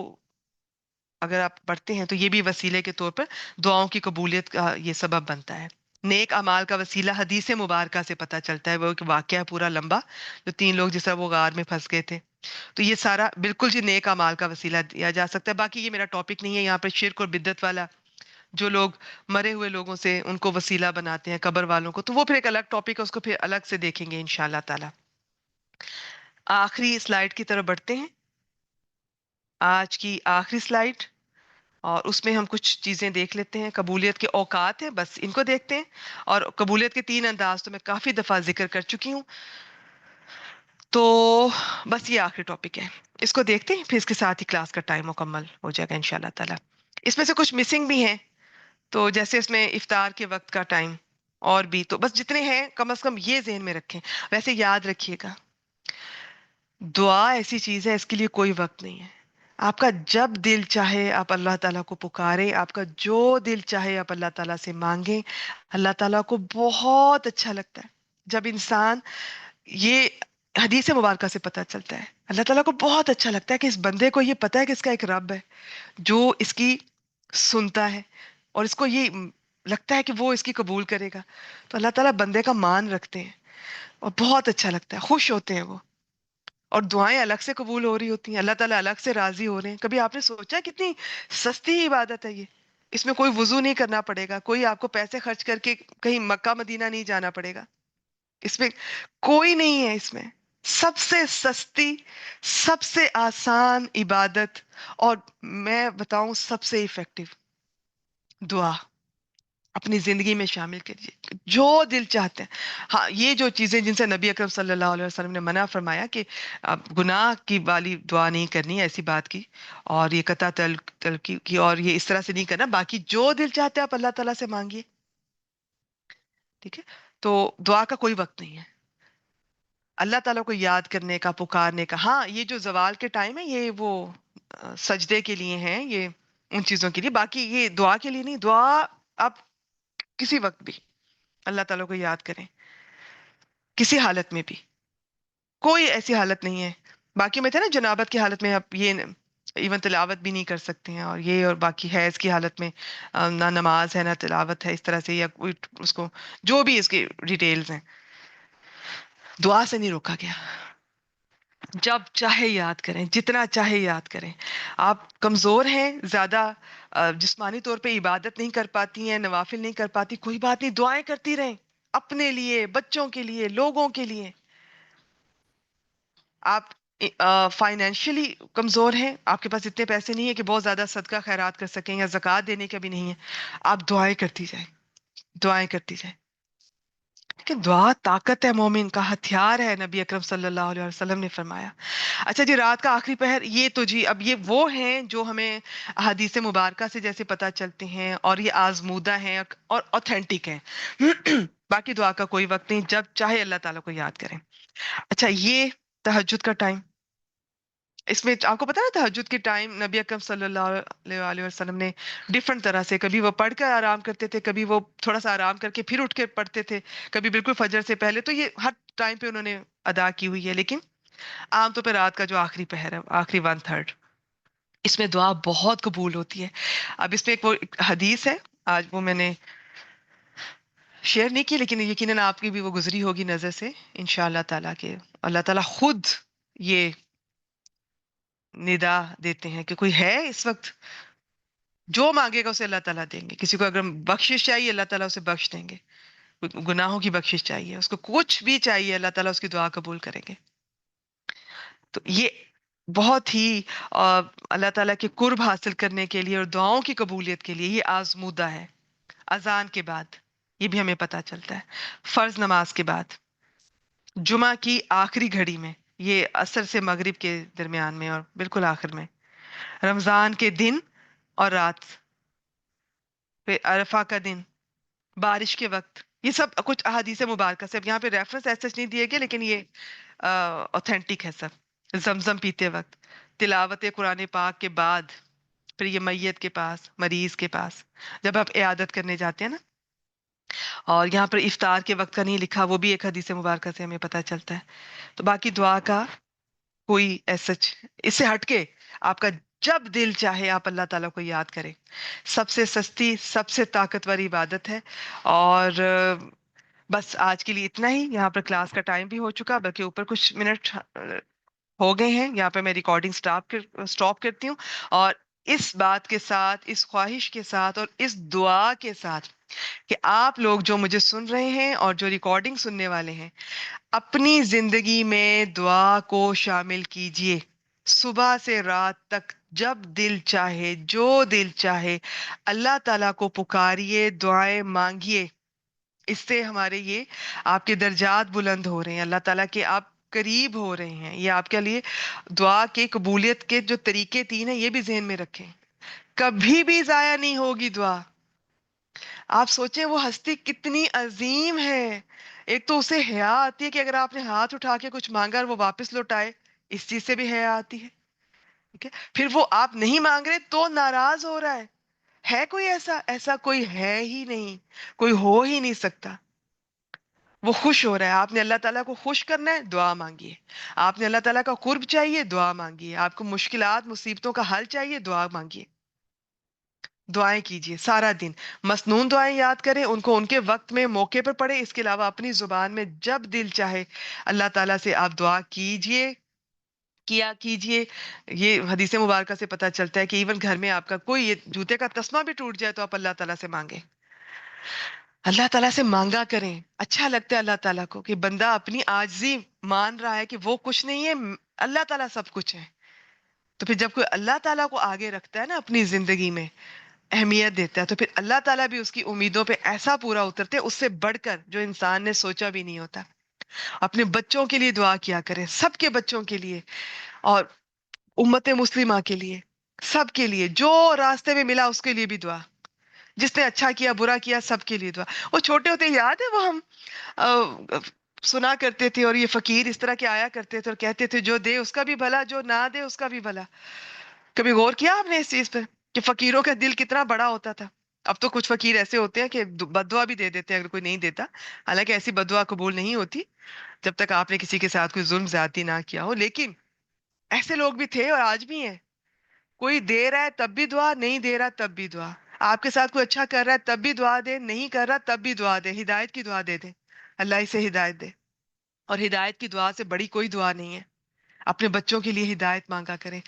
اگر آپ پڑھتے ہیں تو یہ بھی وسیلے کے طور پر دعاؤں کی قبولیت کا یہ سبب بنتا ہے. نیک اعمال کا وسیلہ حدیث مبارکہ سے پتہ چلتا ہے، وہ ایک واقعہ ہے پورا لمبا، جو 3 لوگ جس طرح وہ غار میں پھنس گئے تھے. تو یہ سارا بالکل جی نیک اعمال کا وسیلہ دیا جا سکتا ہے. باقی یہ میرا ٹاپک نہیں ہے یہاں پہ شرک اور بدعت والا، جو لوگ مرے ہوئے لوگوں سے ان کو وسیلہ بناتے ہیں، قبر والوں کو، تو وہ پھر ایک الگ ٹاپک ہے، اس کو پھر الگ سے دیکھیں گے انشاءاللہ تعالی. آخری سلائیڈ کی طرف بڑھتے ہیں، آج کی آخری سلائیڈ، اور اس میں ہم کچھ چیزیں دیکھ لیتے ہیں. قبولیت کے اوقات ہیں، بس ان کو دیکھتے ہیں. اور قبولیت کے 3 انداز تو میں کافی دفعہ ذکر کر چکی ہوں، تو بس یہ آخری ٹاپک ہے، اس کو دیکھتے ہیں، پھر اس کے ساتھ ہی کلاس کا ٹائم مکمل ہو جائے گا انشاءاللہ تعالی. اس میں سے کچھ مسنگ بھی ہیں، تو جیسے اس میں افطار کے وقت کا ٹائم، اور بھی تو بس جتنے ہیں کم از کم یہ ذہن میں رکھیں. ویسے یاد رکھیے گا، دعا ایسی چیز ہے، اس کے لیے کوئی وقت نہیں ہے. آپ کا جب دل چاہے آپ اللہ تعالیٰ کو پکاریں، آپ کا جو دل چاہے آپ اللہ تعالیٰ سے مانگیں. اللہ تعالیٰ کو بہت اچھا لگتا ہے جب انسان، یہ حدیث مبارکہ سے پتہ چلتا ہے، اللہ تعالیٰ کو بہت اچھا لگتا ہے کہ اس بندے کو یہ پتہ ہے کہ اس کا ایک رب ہے جو اس کی سنتا ہے، اور اس کو یہ لگتا ہے کہ وہ اس کی قبول کرے گا. تو اللہ تعالیٰ بندے کا مان رکھتے ہیں اور بہت اچھا لگتا ہے، خوش ہوتے ہیں وہ، اور دعائیں الگ سے قبول ہو رہی ہوتی ہیں، اللہ تعالیٰ الگ سے راضی ہو رہے ہیں. کبھی آپ نے سوچا کتنی سستی عبادت ہے یہ؟ اس میں کوئی وضو نہیں کرنا پڑے گا، کوئی آپ کو پیسے خرچ کر کے کہیں مکہ مدینہ نہیں جانا پڑے گا، اس میں کوئی نہیں ہے. اس میں سب سے سستی، سب سے آسان عبادت، اور میں بتاؤں سب سے ایفیکٹو دعا اپنی زندگی میں شامل کریے جو دل چاہتے ہیں. ہاں، یہ جو چیزیں جن سے نبی اکرم صلی اللہ علیہ وسلم نے منع فرمایا کہ گناہ کی والی دعا نہیں کرنی، ایسی بات کی، اور یہ قطع تلقی کی، اور یہ اس طرح سے نہیں کرنا. باقی جو دل چاہتے ہیں آپ اللہ تعالیٰ سے مانگیے، ٹھیک ہے. تو دعا کا کوئی وقت نہیں ہے، اللہ تعالیٰ کو یاد کرنے کا، پکارنے کا. ہاں، یہ جو زوال کے ٹائم ہے یہ وہ سجدے کے لیے ہیں، یہ ان چیزوں کے لیے. باقی یہ دعا کے لیے نہیں. دعا آپ کسی وقت بھی اللہ تعالیٰ کو یاد کریں، کسی حالت میں بھی، کوئی ایسی حالت نہیں ہے. باقی میں تھے نا، جنابت کی حالت میں آپ یہ ایون تلاوت بھی نہیں کر سکتے ہیں، اور یہ اور باقی حیض کی حالت میں نہ نماز ہے نہ تلاوت ہے، اس طرح سے، یا کوئی اس کو جو بھی اس کے ڈیٹیلز ہیں، دعا سے نہیں روکا گیا. جب چاہے یاد کریں، جتنا چاہے یاد کریں. آپ کمزور ہیں، زیادہ جسمانی طور پہ عبادت نہیں کر پاتی ہیں، نوافل نہیں کر پاتی، کوئی بات نہیں، دعائیں کرتی رہیں اپنے لیے، بچوں کے لیے، لوگوں کے لیے. آپ فائنینشلی کمزور ہیں، آپ کے پاس اتنے پیسے نہیں ہیں کہ بہت زیادہ صدقہ خیرات کر سکیں، یا زکوٰۃ دینے کا بھی نہیں ہے، آپ دعائیں کرتی جائیں، دعائیں کرتی جائیں. کہ دعا طاقت ہے، مومن کا ہتھیار ہے، نبی اکرم صلی اللہ علیہ وسلم نے فرمایا. اچھا جی، رات کا آخری پہر، یہ تو جی اب یہ وہ ہیں جو ہمیں حدیث مبارکہ سے جیسے پتہ چلتے ہیں، اور یہ آزمودہ ہیں اور اوتھینٹک ہیں. باقی دعا کا کوئی وقت نہیں، جب چاہے اللہ تعالیٰ کو یاد کریں. اچھا، یہ تہجد کا ٹائم، اس میں آپ کو پتا ہے تہجد کے ٹائم نبی اکرم صلی اللہ علیہ وسلم نے ڈفرنٹ طرح سے، کبھی وہ پڑھ کر آرام کرتے تھے، کبھی وہ تھوڑا سا آرام کر کے پھر اٹھ کے پڑھتے تھے، کبھی بالکل فجر سے پہلے. تو یہ ہر ٹائم پہ انہوں نے ادا کی ہوئی ہے، لیکن عام طور پہ رات کا جو آخری پہر ہے، آخری 1/3، اس میں دعا بہت قبول ہوتی ہے. اب اس میں ایک حدیث ہے، آج وہ میں نے شیئر نہیں کی، لیکن یقیناً آپ کی بھی وہ گزری ہوگی نظر سے انشاءاللہ تعالیٰ کے. اللہ تعالیٰ خود یہ ندا دیتے ہیں کہ کوئی ہے اس وقت، جو مانگے گا اسے اللہ تعالیٰ دیں گے. کسی کو اگر بخشش چاہیے اللہ تعالیٰ اسے بخش دیں گے، گناہوں کی بخشش چاہیے، اس کو کچھ بھی چاہیے، اللہ تعالیٰ اس کی دعا قبول کریں گے. تو یہ بہت ہی اللہ تعالیٰ کے قرب حاصل کرنے کے لیے اور دعاؤں کی قبولیت کے لیے یہ آزمودہ ہے. اذان کے بعد یہ بھی ہمیں پتہ چلتا ہے، فرض نماز کے بعد، جمعہ کی آخری گھڑی میں، یہ عصر سے مغرب کے درمیان میں اور بالکل آخر میں، رمضان کے دن اور رات، پھر عرفہ کا دن، بارش کے وقت، یہ سب کچھ احادیث مبارکہ سے، اب یہاں پہ ریفرنس ایسے نہیں دیے گئے لیکن یہ اوتھینٹک ہے سب۔ زمزم پیتے وقت، تلاوت قرآن پاک کے بعد، پھر یہ میت کے پاس، مریض کے پاس جب آپ عیادت کرنے جاتے ہیں نا، اور یہاں پر افطار کے وقت کا نہیں لکھا، وہ بھی ایک حدیث مبارکہ سے ہمیں پتہ چلتا ہے۔ تو باقی دعا کا کوئی ایسا اس سے ہٹ کے آپ کا جب دل چاہے آپ اللہ تعالیٰ کو یاد کریں، سب سے سستی، سب سے طاقتور عبادت ہے۔ اور بس آج کے لیے اتنا ہی، یہاں پر کلاس کا ٹائم بھی ہو چکا، بلکہ اوپر کچھ منٹ ہو گئے ہیں، یہاں پہ میں ریکارڈنگ سٹاپ کرتی ہوں، اور اس بات کے ساتھ، اس خواہش کے ساتھ اور اس دعا کے ساتھ کہ آپ لوگ جو مجھے سن رہے ہیں اور جو ریکارڈنگ سننے والے ہیں، اپنی زندگی میں دعا کو شامل کیجئے، صبح سے رات تک جب دل چاہے، جو دل چاہے اللہ تعالیٰ کو پکاریے، دعائیں مانگیے۔ اس سے ہمارے یہ آپ کے درجات بلند ہو رہے ہیں، اللہ تعالیٰ کے آپ قریب ہو رہے ہیں۔ یہ آپ کے لیے دعا کے قبولیت کے جو طریقے تین ہیں، یہ بھی ذہن میں رکھیں، کبھی بھی ضائع نہیں ہوگی دعا۔ آپ سوچیں وہ ہستی کتنی عظیم ہے، ایک تو اسے حیا آتی ہے کہ اگر آپ نے ہاتھ اٹھا کے کچھ مانگا اور وہ واپس لوٹائے، اس چیز سے بھی حیا آتی ہے، ٹھیک ہے؟ پھر وہ آپ نہیں مانگ رہے تو ناراض ہو رہا ہے کوئی ایسا؟ ایسا کوئی ہے ہی نہیں، کوئی ہو ہی نہیں سکتا۔ وہ خوش ہو رہا ہے، آپ نے اللہ تعالیٰ کو خوش کرنا ہے، دعا مانگیے۔ آپ نے اللہ تعالیٰ کا قرب چاہیے، دعا مانگیے۔ آپ کو مشکلات، مصیبتوں کا حل چاہیے، دعا مانگیے۔ دعائیں کیجیے سارا دن، مسنون دعائیں یاد کریں، ان کو ان کے وقت میں، موقع پر پڑھیں۔ اس کے علاوہ اپنی زبان میں جب دل چاہے اللہ تعالیٰ سے آپ دعا کیجیے، کیا کیجیے۔ یہ حدیث مبارکہ سے پتہ چلتا ہے کہ ایون گھر میں آپ کا کوئی یہ جوتے کا تسمہ بھی ٹوٹ جائے تو آپ اللہ تعالیٰ سے مانگیں، اللہ تعالیٰ سے مانگا کریں۔ اچھا لگتا ہے اللہ تعالیٰ کو کہ بندہ اپنی عاجزی مان رہا ہے کہ وہ کچھ نہیں ہے، اللہ تعالیٰ سب کچھ ہے۔ تو پھر جب کوئی اللہ تعالیٰ کو آگے رکھتا ہے نا اپنی زندگی میں، اہمیت دیتا ہے، تو پھر اللہ تعالیٰ بھی اس کی امیدوں پہ ایسا پورا اترتے ہیں، اس سے بڑھ کر جو انسان نے سوچا بھی نہیں ہوتا۔ اپنے بچوں کے لیے دعا کیا کریں، سب کے بچوں کے لیے، اور امت مسلمہ کے لیے، سب کے لیے، جو راستے میں ملا اس کے لیے بھی دعا، جس نے اچھا کیا، برا کیا، سب کے لیے دعا۔ وہ چھوٹے ہوتے یاد ہے وہ ہم سنا کرتے تھے، اور یہ فقیر اس طرح کے آیا کرتے تھے اور کہتے تھے جو دے اس کا بھی بھلا، جو نہ دے اس کا بھی بھلا۔ کبھی غور کیا آپ نے اس چیز پہ کہ فقیروں کا دل کتنا بڑا ہوتا تھا؟ اب تو کچھ فقیر ایسے ہوتے ہیں کہ بد دعا بھی دے دیتے ہیں اگر کوئی نہیں دیتا، حالانکہ ایسی بد دعا قبول نہیں ہوتی جب تک آپ نے کسی کے ساتھ کوئی ظلم زیادتی نہ کیا ہو۔ لیکن ایسے لوگ بھی تھے اور آج بھی ہیں، کوئی دے رہا ہے تب بھی دعا، نہیں دے رہا تب بھی دعا۔ آپ کے ساتھ کوئی اچھا کر رہا ہے تب بھی دعا دے، نہیں کر رہا تب بھی دعا دے، ہدایت کی دعا دے دے، اللہ اسے ہدایت دے۔ اور ہدایت کی دعا سے بڑی کوئی دعا نہیں ہے۔ اپنے بچوں کے لیے ہدایت مانگا کریں،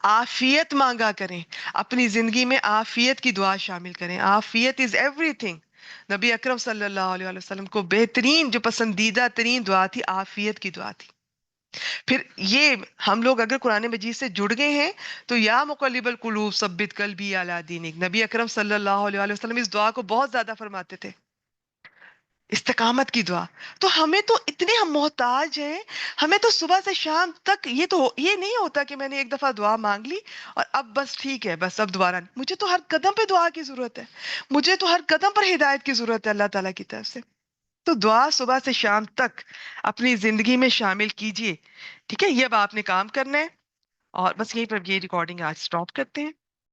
عافیت مانگا کریں، اپنی زندگی میں عافیت کی دعا شامل کریں۔ عافیت از ایوری تھنگ۔ نبی اکرم صلی اللہ علیہ وسلم کو بہترین جو پسندیدہ ترین دعا تھی، عافیت کی دعا تھی۔ پھر یہ ہم لوگ اگر قرآن مجید سے جڑ گئے ہیں تو یا مقلب القلوب ثبت قلبی علی دینک، نبی اکرم صلی اللہ علیہ وسلم اس دعا کو بہت زیادہ فرماتے تھے، استقامت کی دعا۔ تو ہمیں تو اتنے ہم محتاج ہیں، ہمیں تو صبح سے شام تک یہ نہیں ہوتا کہ میں نے ایک دفعہ دعا مانگ لی اور اب بس ٹھیک ہے، بس اب دوبارہ نہیں۔ مجھے تو ہر قدم پہ دعا کی ضرورت ہے، مجھے تو ہر قدم پر ہدایت کی ضرورت ہے اللہ تعالیٰ کی طرف سے۔ تو دعا صبح سے شام تک اپنی زندگی میں شامل کیجئے، ٹھیک ہے؟ یہ اب آپ نے کام کرنا ہے، اور بس یہیں پر یہ ریکارڈنگ آج سٹاپ کرتے ہیں۔